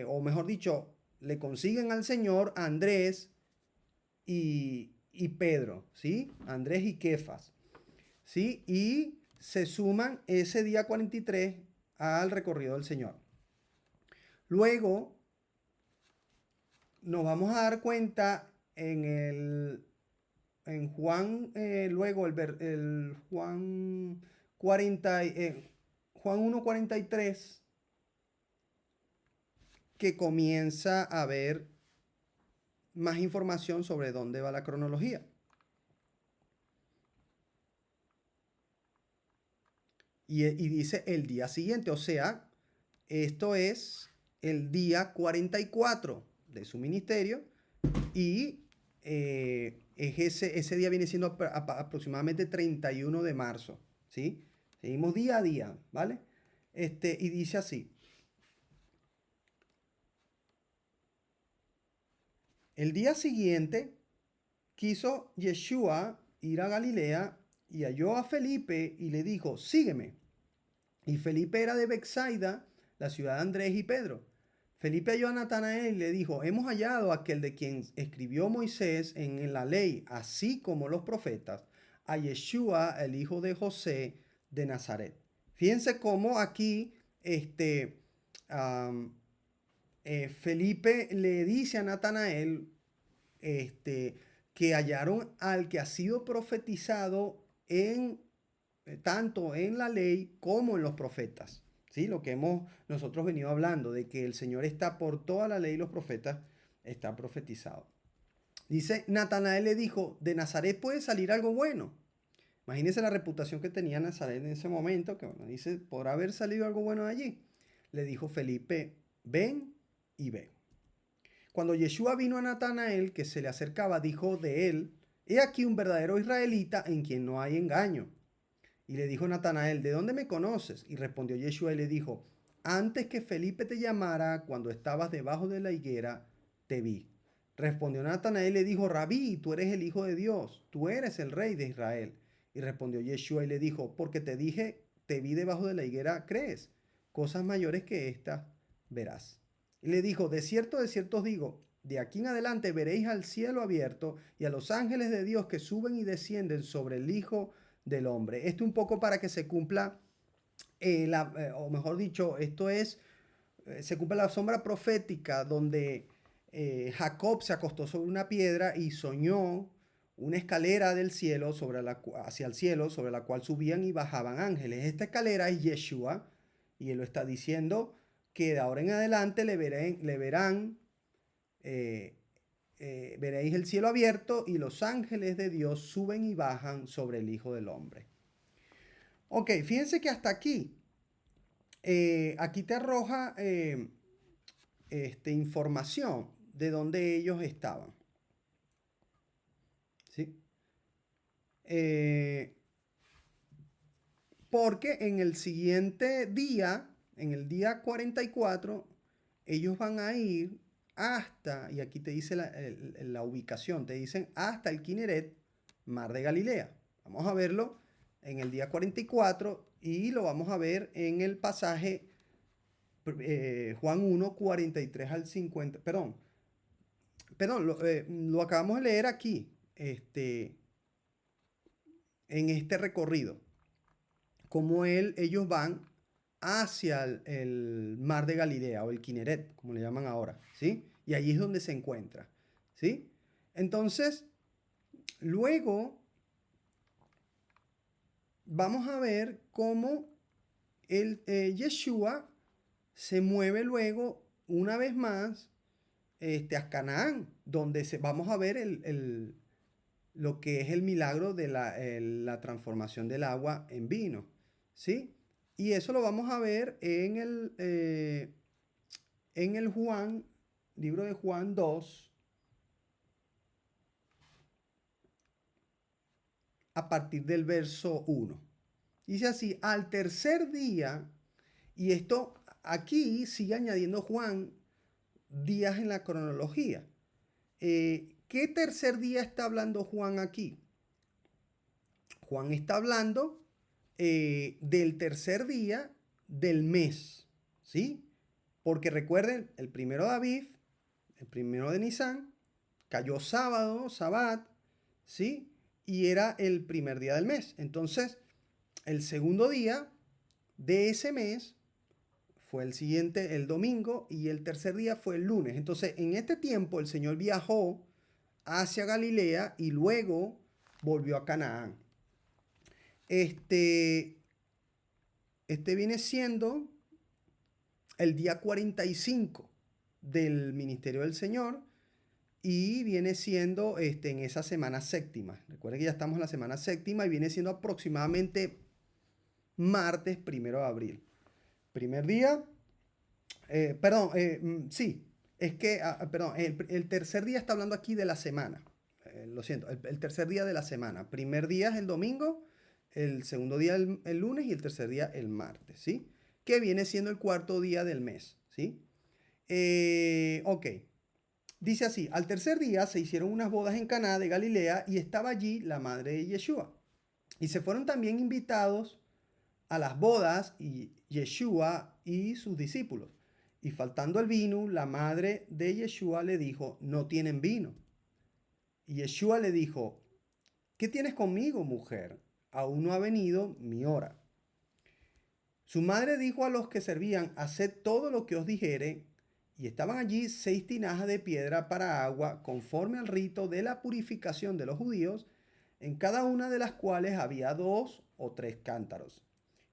o mejor dicho, le consiguen al Señor a Andrés y Pedro, ¿sí? Andrés y Kefas, ¿sí? Y se suman ese día 43 al recorrido del Señor. Luego nos vamos a dar cuenta en Juan, luego el Juan 40, Juan 1:43, que comienza a ver más información sobre dónde va la cronología. Y dice el día siguiente, o sea, esto es el día 44 de su ministerio y ese día viene siendo aproximadamente 31 de marzo, ¿sí? Seguimos día a día, ¿vale? Y dice así. El día siguiente quiso Yeshua ir a Galilea y halló a Felipe y le dijo, sígueme. Y Felipe era de Bethsaida, la ciudad de Andrés y Pedro. Felipe halló a Natanael y le dijo, hemos hallado a aquel de quien escribió Moisés en la ley, así como los profetas, a Yeshua, el hijo de José de Nazaret. Fíjense cómo aquí um, Felipe le dice a Natanael que hallaron al que ha sido profetizado tanto en la ley como en los profetas. ¿Sí? Lo que hemos nosotros venido hablando, de que el Señor está por toda la ley y los profetas está profetizado. Dice, Natanael le dijo, de Nazaret puede salir algo bueno. Imagínense la reputación que tenía Nazaret en ese momento, que bueno, dice, ¿podrá haber salido algo bueno de allí? Le dijo Felipe, ven y ve. Cuando Yeshua vino a Natanael, que se le acercaba, dijo de él, he aquí un verdadero israelita en quien no hay engaño. Y le dijo Natanael, ¿de dónde me conoces? Y respondió Yeshua y le dijo, antes que Felipe te llamara, cuando estabas debajo de la higuera, te vi. Respondió Natanael y le dijo, Rabí, tú eres el Hijo de Dios, tú eres el Rey de Israel. Y respondió Yeshua y le dijo, porque te dije, te vi debajo de la higuera, ¿crees? Cosas mayores que estas verás. Y le dijo, de cierto os digo, de aquí en adelante veréis al cielo abierto y a los ángeles de Dios que suben y descienden sobre el Hijo del Hombre. Esto un poco para que se cumpla, o mejor dicho, se cumple la sombra profética donde Jacob se acostó sobre una piedra y soñó una escalera del cielo hacia el cielo sobre la cual subían y bajaban ángeles. Esta escalera es Yeshua y él lo está diciendo que de ahora en adelante le verán, veréis el cielo abierto y los ángeles de Dios suben y bajan sobre el Hijo del Hombre. Ok, fíjense que hasta aquí te arroja información de dónde ellos estaban. ¿Sí? Porque en el siguiente día, en el día 44, ellos van a ir hasta, y aquí te dice la ubicación, te dicen hasta el Kineret, mar de Galilea. Vamos a verlo en el día 44 y lo vamos a ver en el pasaje Juan 1, 43 al 50, perdón, perdón, lo acabamos de leer aquí, en este recorrido, cómo ellos van hacia el mar de Galilea o el Kineret, como le llaman ahora, ¿sí? Y allí es donde se encuentra, ¿sí? Entonces, luego vamos a ver cómo Yeshua se mueve luego una vez más a Canaán, donde vamos a ver lo que es el milagro de la transformación del agua en vino, ¿sí? Y eso lo vamos a ver en el Juan, libro de Juan 2, a partir del verso 1. Dice así, al tercer día, y esto aquí sigue añadiendo Juan días en la cronología. ¿Qué tercer día está hablando Juan aquí? Juan está hablando del tercer día del mes, ¿sí? Porque recuerden, el primero de Aviv, el primero de Nisan, cayó sábado, Sabbat, ¿sí? Y era el primer día del mes. Entonces, el segundo día de ese mes fue el siguiente, el domingo, y el tercer día fue el lunes. Entonces, en este tiempo, el Señor viajó hacia Galilea y luego volvió a Canaán. Este viene siendo el día 45 del ministerio del Señor y viene siendo en esa semana séptima. Recuerden que ya estamos en la semana séptima y viene siendo aproximadamente martes 1 de abril. Primer día, sí, es que, perdón, el tercer día está hablando aquí de la semana. Lo siento, el tercer día de la semana. Primer día es el domingo, el segundo día el lunes y el tercer día el martes, ¿sí? Que viene siendo el cuarto día del mes, ¿sí? Ok. Dice así, al tercer día se hicieron unas bodas en Caná de Galilea y estaba allí la madre de Yeshua. Y se fueron también invitados a las bodas y Yeshua y sus discípulos. Y faltando el vino, la madre de Yeshua le dijo, no tienen vino. Y Yeshua le dijo, ¿qué tienes conmigo, mujer? Aún no ha venido mi hora. Su madre dijo a los que servían, haced todo lo que os dijere. Y estaban allí 6 tinajas de piedra para agua, conforme al rito de la purificación de los judíos, en cada una de las cuales había 2 o 3 cántaros.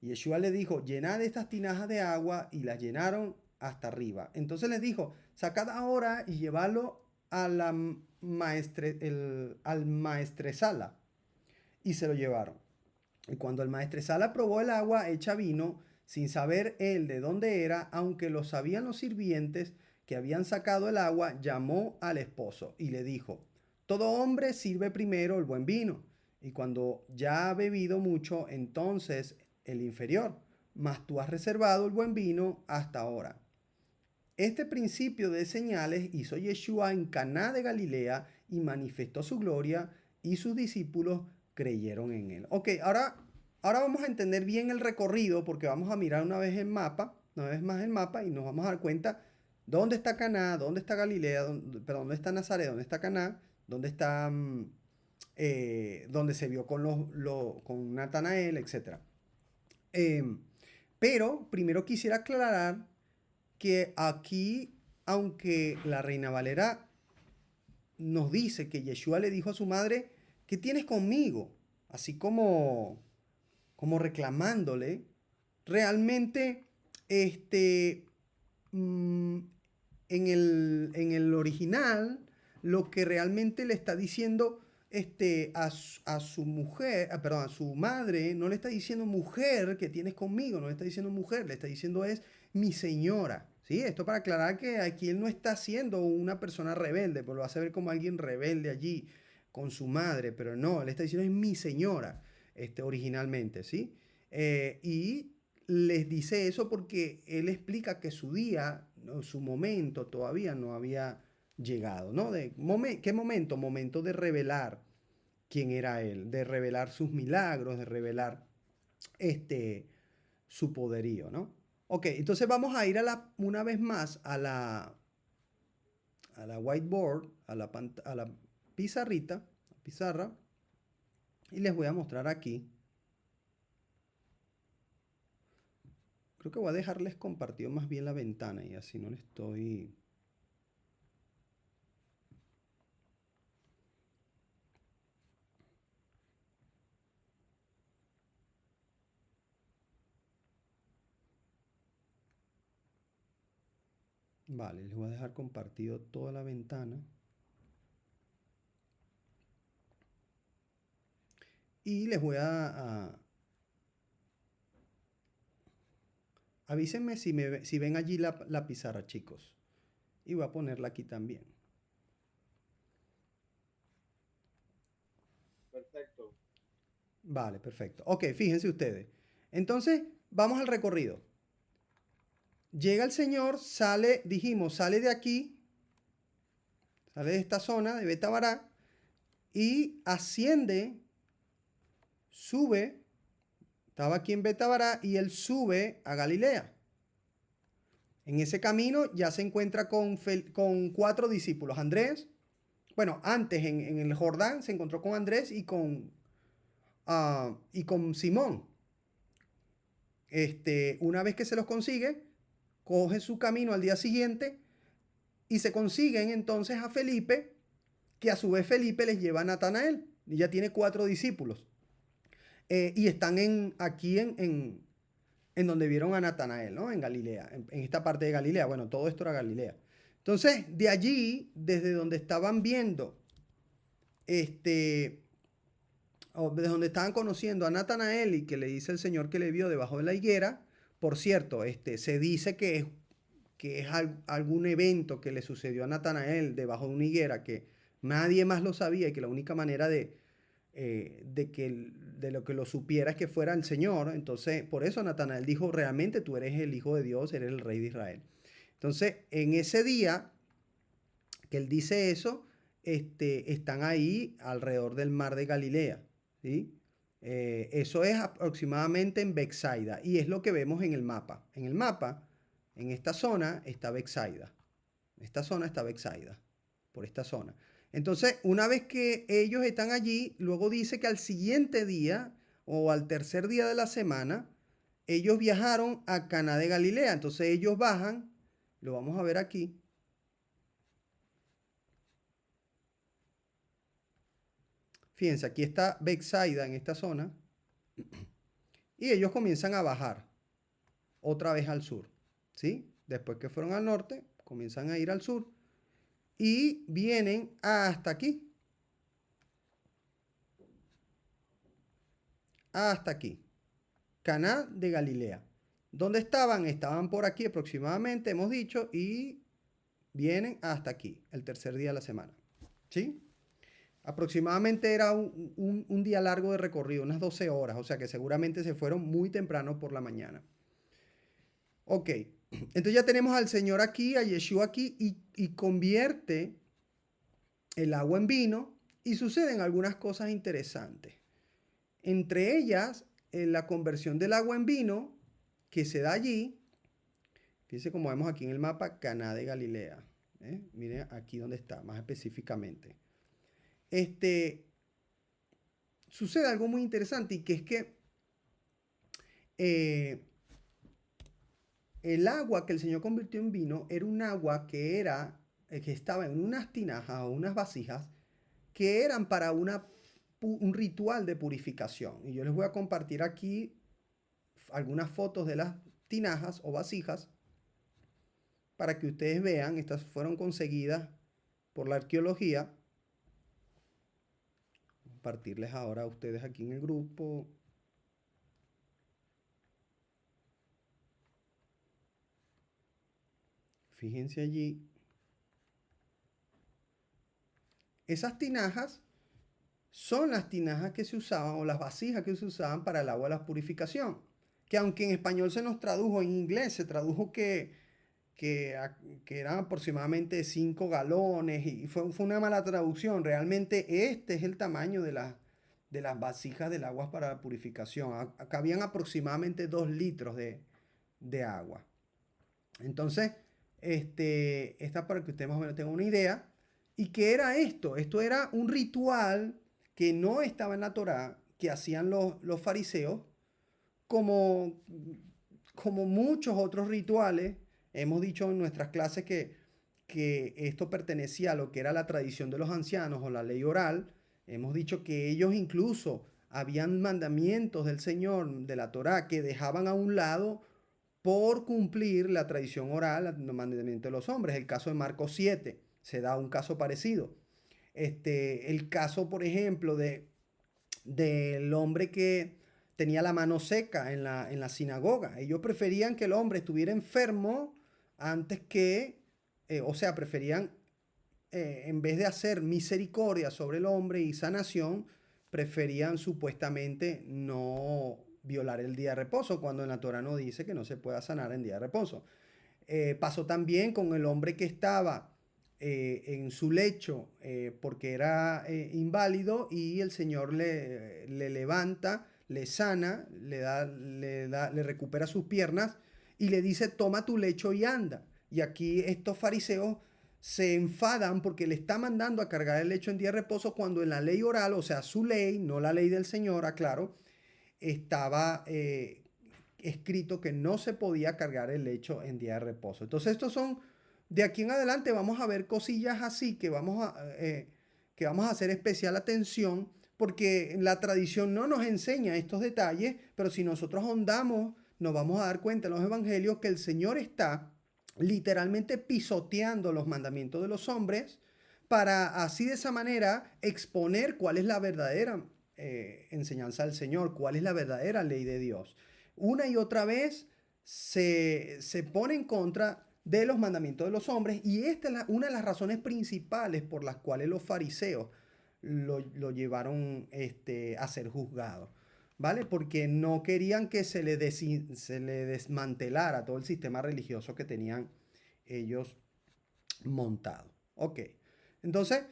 Y Yeshua le dijo, llenad estas tinajas de agua, y las llenaron hasta arriba. Entonces les dijo, sacad ahora y llevadlo a la al maestresala. Y se lo llevaron. Y cuando el maestresala probó el agua hecha vino, sin saber él de dónde era, aunque lo sabían los sirvientes que habían sacado el agua, llamó al esposo y le dijo, todo hombre sirve primero el buen vino, y cuando ya ha bebido mucho, entonces el inferior, mas tú has reservado el buen vino hasta ahora. Este principio de señales hizo Yeshua en Caná de Galilea y manifestó su gloria, y sus discípulos creyeron en él. Ok, ahora vamos a entender bien el recorrido, porque vamos a mirar una vez más el mapa, y nos vamos a dar cuenta dónde está Caná, dónde está Galilea, dónde está Nazaret, dónde está Caná, dónde está, donde se vio con Natanael, etc. Pero primero quisiera aclarar que aquí, aunque la Reina Valera nos dice que Yeshua le dijo a su madre, ¿qué tienes conmigo? Así como reclamándole, realmente, mm, en el original, lo que realmente le está diciendo a su mujer, perdón, a su madre, no le está diciendo mujer que tienes conmigo, no le está diciendo mujer, le está diciendo es mi señora. ¿Sí? Esto para aclarar que aquí él no está siendo una persona rebelde, pues lo hace ver como alguien rebelde allí con su madre, pero no, él está diciendo es mi señora, originalmente, ¿sí? Y les dice eso porque él explica que su día, ¿no? Su momento todavía no había llegado, ¿no? ¿Qué momento? Momento de revelar quién era él, de revelar sus milagros, de revelar su poderío, ¿no? Ok, entonces vamos a ir una vez más a la whiteboard, a la pizarra, y les voy a mostrar aquí. Creo que voy a dejarles compartido más bien la ventana y así no le estoy... Vale, les voy a dejar compartido toda la ventana. Y les voy avísenme si ven allí la pizarra, chicos. Y voy a ponerla aquí también. Perfecto. Vale, perfecto. Ok, fíjense ustedes. Entonces, vamos al recorrido. Llega el Señor, sale, dijimos, sale de aquí, sale de esta zona de Betabará y asciende, sube, estaba aquí en Betabará y él sube a Galilea. En ese camino ya se encuentra con 4 discípulos. Andrés, bueno, antes en el Jordán se encontró con Andrés y con Simón. Una vez que se los consigue, coge su camino al día siguiente y se consiguen entonces a Felipe, que a su vez Felipe les lleva a Natanael. Y ya tiene 4 discípulos. Y están aquí en donde vieron a Natanael, ¿no? En Galilea, en esta parte de Galilea. Bueno, todo esto era Galilea. Entonces, de allí, desde donde estaban viendo, o desde donde estaban conociendo a Natanael y que le dice el Señor que le vio debajo de la higuera, por cierto, se dice que es algún evento que le sucedió a Natanael debajo de una higuera que nadie más lo sabía y que la única manera de lo que lo supiera es que fuera el Señor. Entonces, por eso Natanael dijo, realmente tú eres el Hijo de Dios, eres el Rey de Israel. Entonces, en ese día que él dice eso, están ahí alrededor del mar de Galilea, ¿sí? Eso es aproximadamente en Bethsaida y es lo que vemos en el mapa. En el mapa, en esta zona está Bethsaida. Esta zona está Bethsaida, por esta zona. Entonces, una vez que ellos están allí, luego dice que al siguiente día o al tercer día de la semana, ellos viajaron a Caná de Galilea. Entonces ellos bajan, lo vamos a ver aquí. Fíjense, aquí está Bethsaida en esta zona. Y ellos comienzan a bajar otra vez al sur. ¿Sí? Después que fueron al norte, comienzan a ir al sur. Y vienen hasta aquí. Hasta aquí. Caná de Galilea. ¿Dónde estaban? Estaban por aquí aproximadamente, hemos dicho, y vienen hasta aquí, el tercer día de la semana. ¿Sí? Aproximadamente era un día largo de recorrido, unas 12 horas, o sea que seguramente se fueron muy temprano por la mañana. Ok, entonces ya tenemos al Señor aquí, a Yeshua aquí, y convierte el agua en vino y suceden algunas cosas interesantes. Entre ellas, la conversión del agua en vino que se da allí. Fíjense como vemos aquí en el mapa, Caná de Galilea. Miren aquí donde está, más específicamente. Sucede algo muy interesante y que es que eh, el agua que el Señor convirtió en vino era un agua que estaba en unas tinajas o unas vasijas que eran para un ritual de purificación. Y yo les voy a compartir aquí algunas fotos de las tinajas o vasijas para que ustedes vean. Estas fueron conseguidas por la arqueología. Compartirles ahora a ustedes aquí en el grupo. Fíjense allí. Esas tinajas son las tinajas que se usaban o las vasijas que se usaban para el agua de la purificación. Que aunque en español se nos tradujo, en inglés se tradujo que, que eran aproximadamente 5 galones y fue una mala traducción. Realmente este es el tamaño de las vasijas del agua para la purificación. Acá habían aproximadamente 2 litros de agua. Entonces, esta para que usted más o menos tenga una idea. ¿Y qué era esto? Esto era un ritual que no estaba en la Torá, que hacían los fariseos, como, como muchos otros rituales. Hemos dicho en nuestras clases que esto pertenecía a lo que era la tradición de los ancianos o la ley oral. Hemos dicho que ellos incluso habían mandamientos del Señor, de la Torá, que dejaban a un lado por cumplir la tradición oral, los mandamientos de los hombres. El caso de Marcos 7, se da un caso parecido. El caso, por ejemplo, del hombre que tenía la mano seca en la sinagoga. Ellos preferían que el hombre estuviera enfermo antes que, o sea, preferían, en vez de hacer misericordia sobre el hombre y sanación, preferían supuestamente no violar el día de reposo, cuando en la Torah no dice que no se pueda sanar en día de reposo. Pasó también con el hombre que estaba en su lecho porque era inválido y el Señor le levanta, le sana, le recupera sus piernas y le dice, toma tu lecho y anda. Y aquí estos fariseos se enfadan porque le está mandando a cargar el lecho en día de reposo cuando en la ley oral, o sea, su ley, no la ley del Señor, aclaro, estaba escrito que no se podía cargar el lecho en día de reposo. Entonces estos son, de aquí en adelante vamos a ver cosillas así que vamos a hacer especial atención porque la tradición no nos enseña estos detalles, pero si nosotros ahondamos, nos vamos a dar cuenta en los evangelios que el Señor está literalmente pisoteando los mandamientos de los hombres para así de esa manera exponer cuál es la verdadera enseñanza del Señor, cuál es la verdadera ley de Dios. Una y otra vez se pone en contra de los mandamientos de los hombres y esta es una de las razones principales por las cuales los fariseos lo llevaron a ser juzgado, ¿vale? Porque no querían que se le desmantelara todo el sistema religioso que tenían ellos montado. Ok, entonces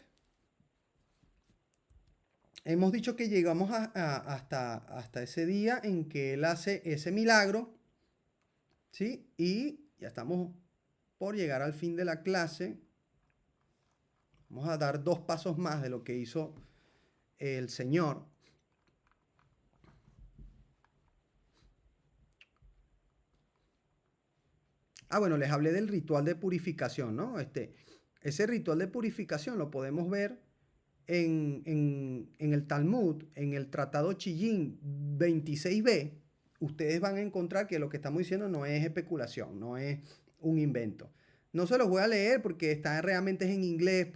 hemos dicho que llegamos hasta ese día en que él hace ese milagro, ¿sí? Y ya estamos por llegar al fin de la clase. Vamos a dar dos pasos más de lo que hizo el Señor. Bueno, les hablé del ritual de purificación, ¿no? Ese ritual de purificación lo podemos ver en el Talmud, en el Tratado Chillín 26b. Ustedes van a encontrar que lo que estamos diciendo no es especulación, no es un invento. No se los voy a leer porque está realmente en inglés,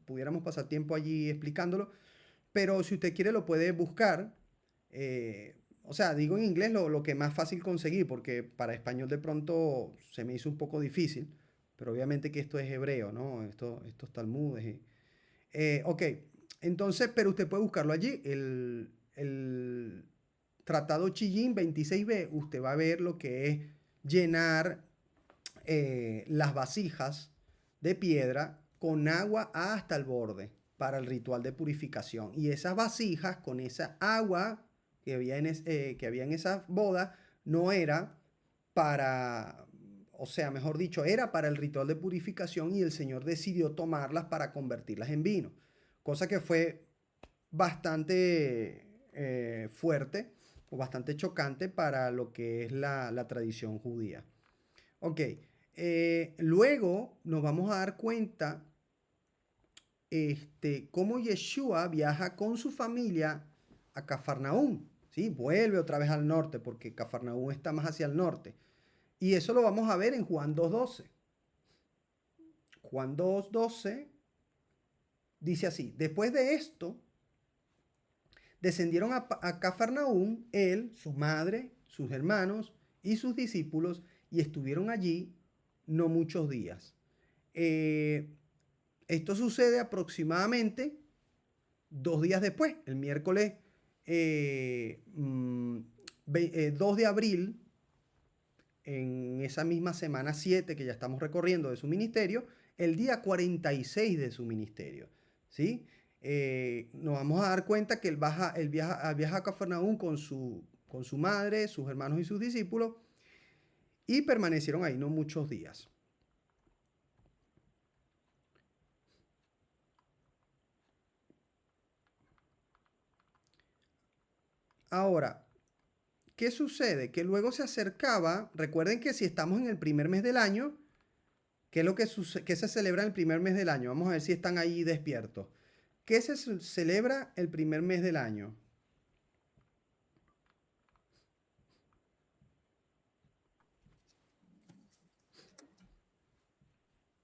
pudiéramos pasar tiempo allí explicándolo, pero si usted quiere lo puede buscar. O sea, digo en inglés lo que es más fácil conseguir, porque para español de pronto se me hizo un poco difícil, pero obviamente que esto es hebreo, ¿no? Estos talmudes. Ok, entonces, pero usted puede buscarlo allí, el Tratado Chillín 26b, usted va a ver lo que es llenar las vasijas de piedra con agua hasta el borde para el ritual de purificación. Y esas vasijas con esa agua que había en esa boda no era para, o sea, mejor dicho, era para el ritual de purificación y el Señor decidió tomarlas para convertirlas en vino. Cosa que fue bastante fuerte o bastante chocante para lo que es la tradición judía. Ok, luego nos vamos a dar cuenta cómo Yeshua viaja con su familia a Cafarnaúm, ¿sí? Vuelve otra vez al norte porque Cafarnaúm está más hacia el norte. Y eso lo vamos a ver en Juan 2.12. Juan 2.12 dice así, después de esto, descendieron a Cafarnaúm, él, su madre, sus hermanos y sus discípulos, y estuvieron allí no muchos días. Esto sucede aproximadamente 2 días después, el miércoles 2 de abril, en esa misma semana 7 que ya estamos recorriendo de su ministerio, el día 46 de su ministerio, ¿sí? Nos vamos a dar cuenta que él viaja a Cafarnaúm con su madre, sus hermanos y sus discípulos, y permanecieron ahí no muchos días. Ahora, ¿qué sucede? Que luego se acercaba, recuerden que si estamos en el primer mes del año, ¿qué es lo que, qué se celebra en el primer mes del año? Vamos a ver si están ahí despiertos. ¿Qué se celebra el primer mes del año?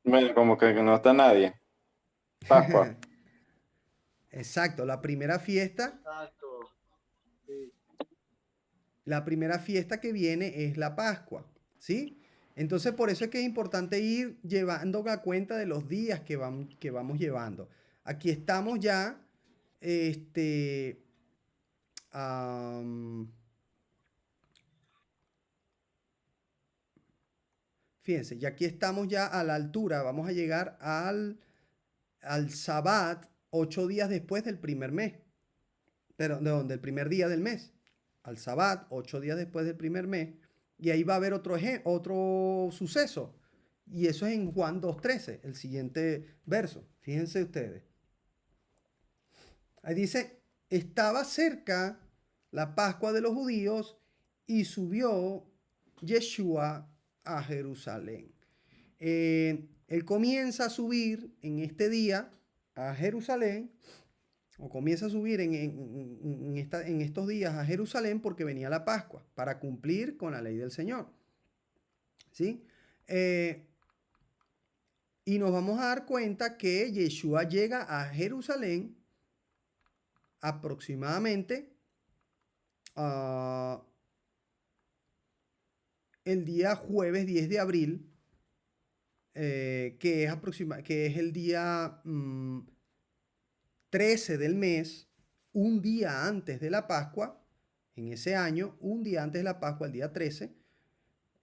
Bueno, como que no está nadie. Pascua. Exacto, Exacto. Sí. la primera fiesta que viene es la Pascua, ¿sí? Entonces por eso es que es importante ir llevando la cuenta de los días que vamos llevando. Aquí estamos ya, este, am, fíjense, ya aquí estamos ya a la altura, vamos a llegar al Sabbat 8 días después del primer mes, pero del primer día del mes, al Sabbat 8 días después del primer mes, y ahí va a haber otro suceso, y eso es en Juan 2:13, el siguiente verso, fíjense ustedes. Ahí dice, estaba cerca la Pascua de los judíos y subió Yeshua a Jerusalén. Él comienza a subir en este día a Jerusalén, o comienza a subir en estos días a Jerusalén porque venía la Pascua, para cumplir con la ley del Señor. ¿Sí? Y nos vamos a dar cuenta que Yeshua llega a Jerusalén aproximadamente uh, el día jueves 10 de abril, que es el día 13 del mes, un día antes de la Pascua, en ese año, un día antes de la Pascua, el día 13,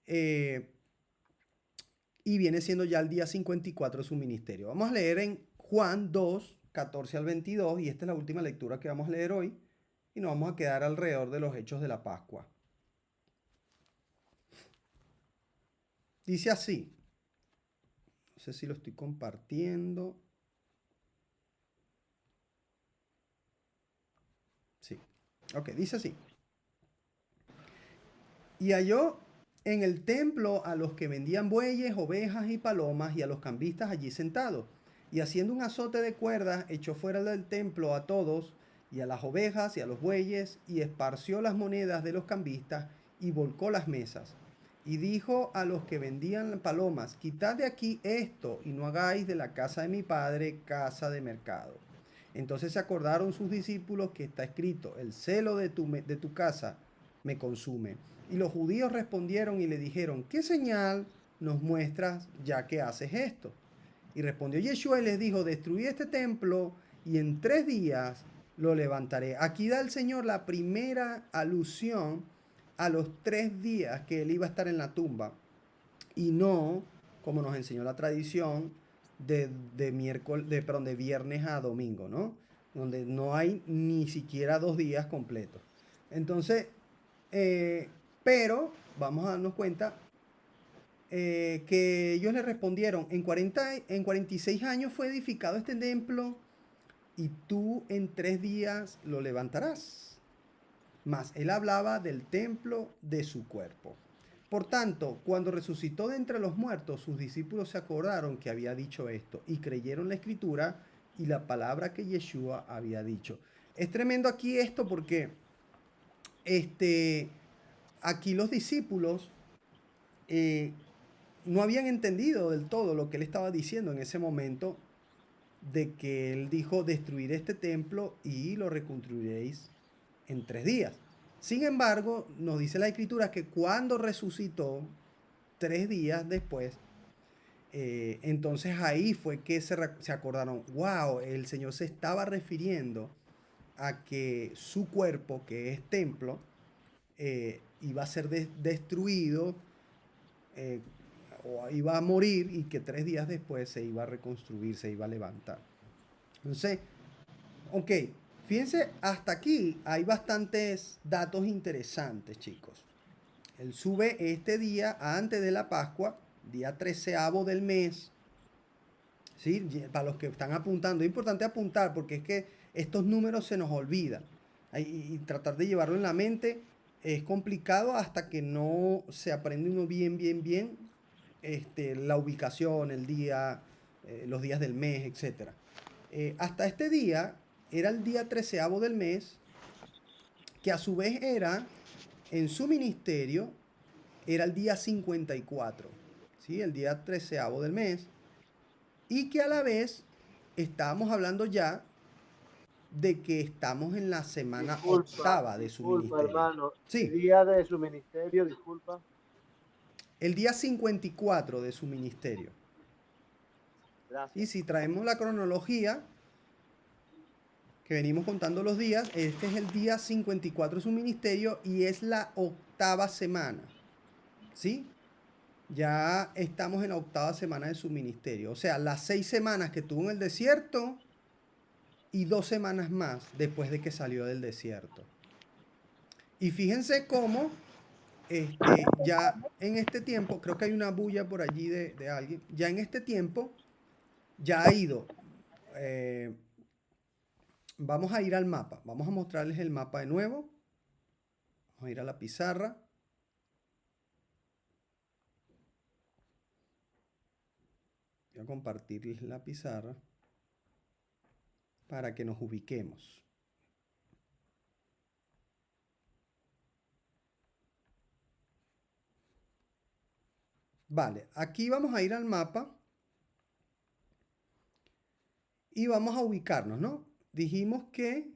eh, y viene siendo ya el día 54 de su ministerio. Vamos a leer en Juan 2, 14 al 22, y esta es la última lectura que vamos a leer hoy, y nos vamos a quedar alrededor de los hechos de la Pascua. Dice así, no sé si lo estoy compartiendo. Sí, ok, dice así. Y halló en el templo a los que vendían bueyes, ovejas y palomas, y a los cambistas allí sentados. Y haciendo un azote de cuerdas, echó fuera del templo a todos, y a las ovejas y a los bueyes, y esparció las monedas de los cambistas, y volcó las mesas. Y dijo a los que vendían palomas, quitad de aquí esto, y no hagáis de la casa de mi padre casa de mercado. Entonces se acordaron sus discípulos que está escrito, el celo de tu casa me consume. Y los judíos respondieron y le dijeron, ¿qué señal nos muestras ya que haces esto? Y respondió Yeshua y les dijo, destruí este templo y en 3 días lo levantaré. Aquí da el Señor la primera alusión a los 3 días que él iba a estar en la tumba y no, como nos enseñó la tradición, de viernes a domingo, ¿no? Donde no hay ni siquiera 2 días completos. Entonces, eh, pero vamos a darnos cuenta que ellos le respondieron, en 46 años fue edificado este templo y tú en 3 días lo levantarás. Mas él hablaba del templo de su cuerpo. Por tanto, cuando resucitó de entre los muertos, sus discípulos se acordaron que había dicho esto y creyeron la escritura y la palabra que Yeshua había dicho. Es tremendo aquí esto porque aquí los discípulos eh, no habían entendido del todo lo que él estaba diciendo en ese momento de que él dijo destruir este templo y lo reconstruiréis en 3 días. Sin embargo, nos dice la escritura que cuando resucitó 3 días después, entonces ahí fue que se acordaron, wow, el Señor se estaba refiriendo a que su cuerpo, que es templo, iba a ser destruido eh, o iba a morir y que 3 días después se iba a reconstruir, se iba a levantar. Entonces, ok, fíjense, hasta aquí hay bastantes datos interesantes, chicos. Él sube este día antes de la Pascua, día 13º del mes. ¿Sí? Para los que están apuntando, es importante apuntar porque es que estos números se nos olvidan. Y tratar de llevarlo en la mente es complicado hasta que no se aprende uno bien la ubicación, el día, los días del mes, etc. Hasta este día era el día 13º del mes, que a su vez era, en su ministerio, era el día 54, ¿sí? El día 13º del mes, y que a la vez estábamos hablando ya de que estamos en la semana octava de su Disculpa, ministerio. hermano. El Sí, día de su ministerio, disculpa. el día 54 de su ministerio. Y Gracias. si traemos la cronología, que venimos contando los días, este es el día 54 de su ministerio y es la octava semana. ¿Sí? Ya estamos en la octava semana de su ministerio. O sea, las 6 semanas que tuvo en el desierto y 2 semanas más después de que salió del desierto. Y fíjense cómo ya en este tiempo, creo que hay una bulla por allí de alguien, ya en este tiempo ya ha ido. Vamos a ir al mapa, vamos a mostrarles el mapa de nuevo. Vamos a ir a la pizarra. Voy a compartirles la pizarra para que nos ubiquemos. Vale, aquí vamos a ir al mapa y vamos a ubicarnos, ¿no? Dijimos que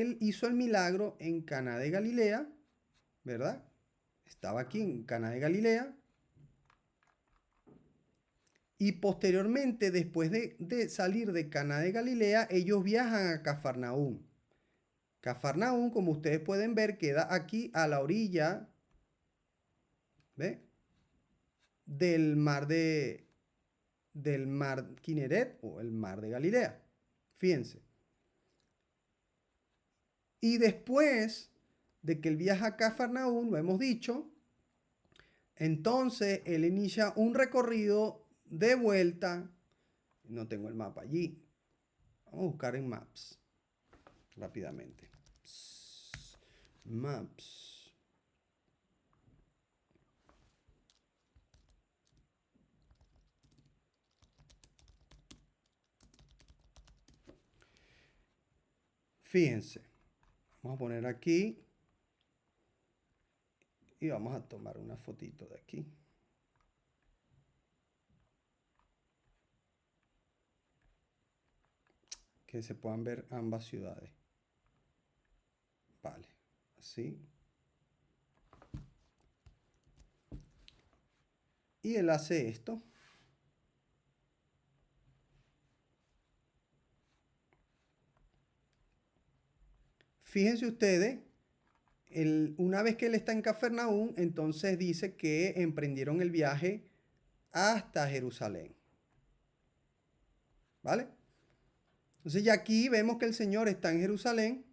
él hizo el milagro en Caná de Galilea, ¿verdad? Estaba aquí en Caná de Galilea. Y posteriormente, después de salir de Caná de Galilea, ellos viajan a Cafarnaúm. Cafarnaúm, como ustedes pueden ver, queda aquí a la orilla, ¿ve? Del mar Kineret o el mar de Galilea. Fíjense. Y después de que él viaja a Cafarnaúm, lo hemos dicho, entonces él inicia un recorrido de vuelta. No tengo el mapa allí. Vamos a buscar en Maps rápidamente. Maps. Fíjense. Vamos a poner aquí. Y vamos a tomar una fotito de aquí. Que se puedan ver ambas ciudades. Vale. Así. Y él hace esto. Fíjense ustedes, una vez que él está en Cafarnaúm, entonces dice que emprendieron el viaje hasta Jerusalén. ¿Vale? Entonces ya aquí vemos que el Señor está en Jerusalén.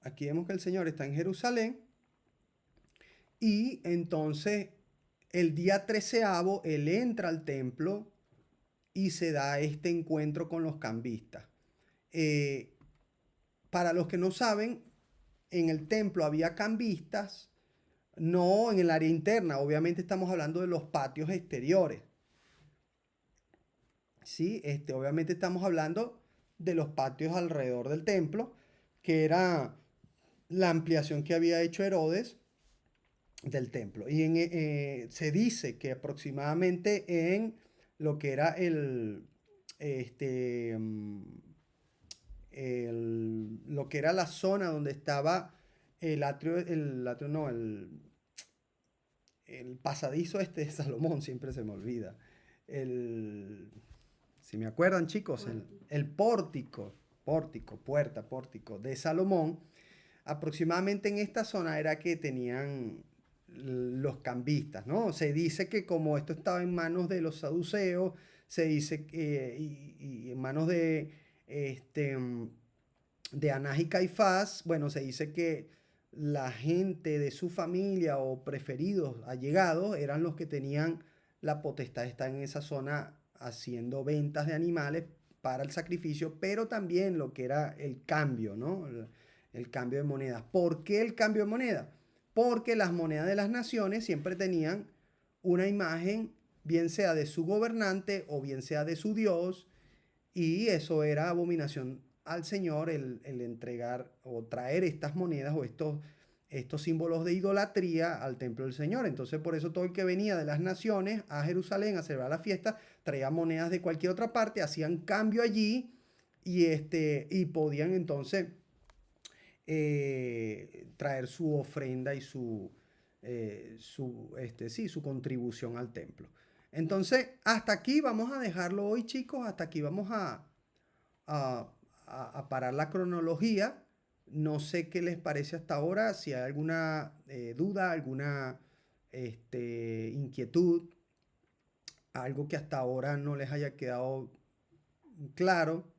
Aquí vemos que el Señor está en Jerusalén. Y entonces el día 13º, él entra al templo y se da este encuentro con los cambistas. Para los que no saben, en el templo había cambistas, no en el área interna, obviamente estamos hablando de los patios exteriores. ¿Sí? Obviamente estamos hablando de los patios alrededor del templo, que era la ampliación que había hecho Herodes del templo. Y se dice que aproximadamente en lo que era lo que era la zona donde estaba el pasadizo de Salomón, siempre se me olvida. Si me acuerdan, chicos, el pórtico de Salomón, aproximadamente en esta zona era que tenían los cambistas, ¿no? Se dice que como esto estaba en manos de los saduceos, se dice y en manos de Anás y Caifás, bueno, se dice que la gente de su familia o preferidos, allegados, eran los que tenían la potestad de estar en esa zona haciendo ventas de animales para el sacrificio, pero también lo que era el cambio, ¿no? El cambio de monedas. ¿Por qué el cambio de moneda? Porque las monedas de las naciones siempre tenían una imagen, bien sea de su gobernante o bien sea de su dios, y eso era abominación al Señor el entregar o traer estas monedas o estos símbolos de idolatría al templo del Señor. Entonces por eso todo el que venía de las naciones a Jerusalén a celebrar la fiesta traía monedas de cualquier otra parte, hacían cambio allí y podían entonces traer su ofrenda y su contribución al templo. Entonces, hasta aquí vamos a dejarlo hoy, chicos. Hasta aquí vamos a, a parar la cronología. No sé qué les parece hasta ahora, si hay alguna duda, alguna inquietud, algo que hasta ahora no les haya quedado claro.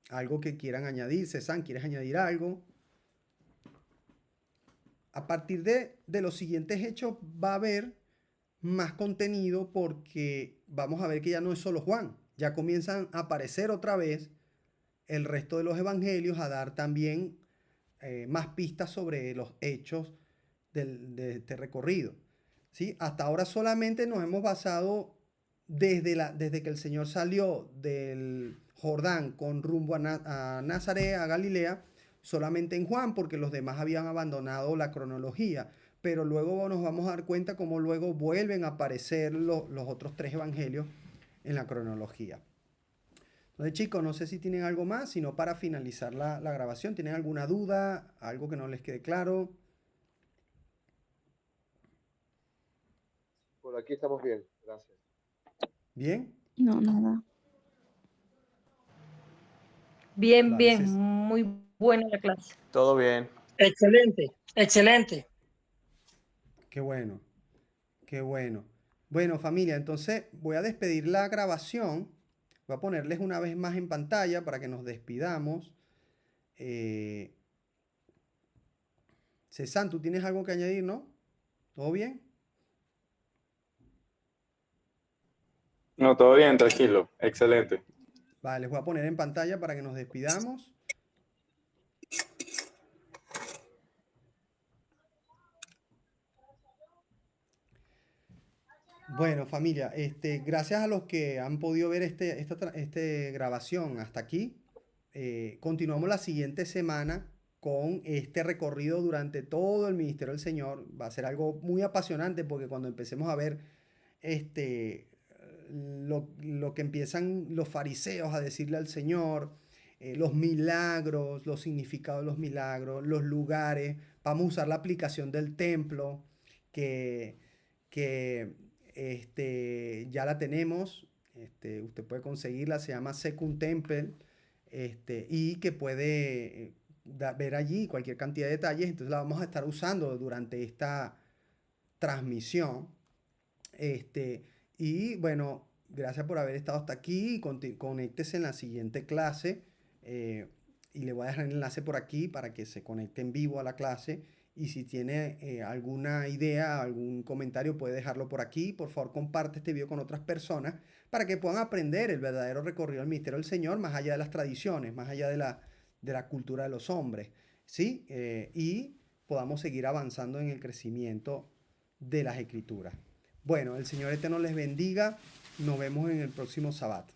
Algo que quieran añadir. César, ¿quieres añadir algo? A partir de los siguientes hechos va a haber más contenido porque vamos a ver que ya no es solo Juan, ya comienzan a aparecer otra vez el resto de los evangelios a dar también más pistas sobre los hechos de este recorrido. ¿Sí? Hasta ahora solamente nos hemos basado desde que el Señor salió del Jordán con rumbo a Nazaret, a Galilea, solamente en Juan, porque los demás habían abandonado la cronología. Pero luego nos vamos a dar cuenta cómo luego vuelven a aparecer los otros tres evangelios en la cronología. Entonces, chicos, no sé si tienen algo más, sino para finalizar la grabación. ¿Tienen alguna duda? ¿Algo que no les quede claro? Por aquí estamos bien, gracias. ¿Bien? No, nada. Bien, Vale, bien, muy buena la clase. Todo bien. Excelente, excelente. qué bueno, qué bueno. Bueno, familia, entonces voy a despedir la grabación. Voy a ponerles una vez más en pantalla para que nos despidamos. César, ¿tú tienes algo que añadir, no? ¿Todo bien? No, todo bien, tranquilo. Excelente. Vale, les voy a poner en pantalla para que nos despidamos. Bueno, familia, gracias a los que han podido ver esta grabación hasta aquí. Continuamos la siguiente semana con este recorrido durante todo el ministerio del Señor. Va a ser algo muy apasionante porque cuando empecemos a ver lo que empiezan los fariseos a decirle al Señor, los milagros, los significados de los milagros, los lugares, vamos a usar la aplicación del templo que, que ya la tenemos. Usted puede conseguirla, se llama Second Temple, y que puede ver allí cualquier cantidad de detalles. Entonces la vamos a estar usando durante esta transmisión. Y bueno, gracias por haber estado hasta aquí. Conéctese en la siguiente clase. Y le voy a dejar el enlace por aquí para que se conecte en vivo a la clase. Y si tiene alguna idea, algún comentario, puede dejarlo por aquí. Por favor, comparte este video con otras personas para que puedan aprender el verdadero recorrido del misterio del Señor, más allá de las tradiciones, más allá de la cultura de los hombres, ¿sí? Y podamos seguir avanzando en el crecimiento de las Escrituras. Bueno, el Señor eterno les bendiga. Nos vemos en el próximo sábado.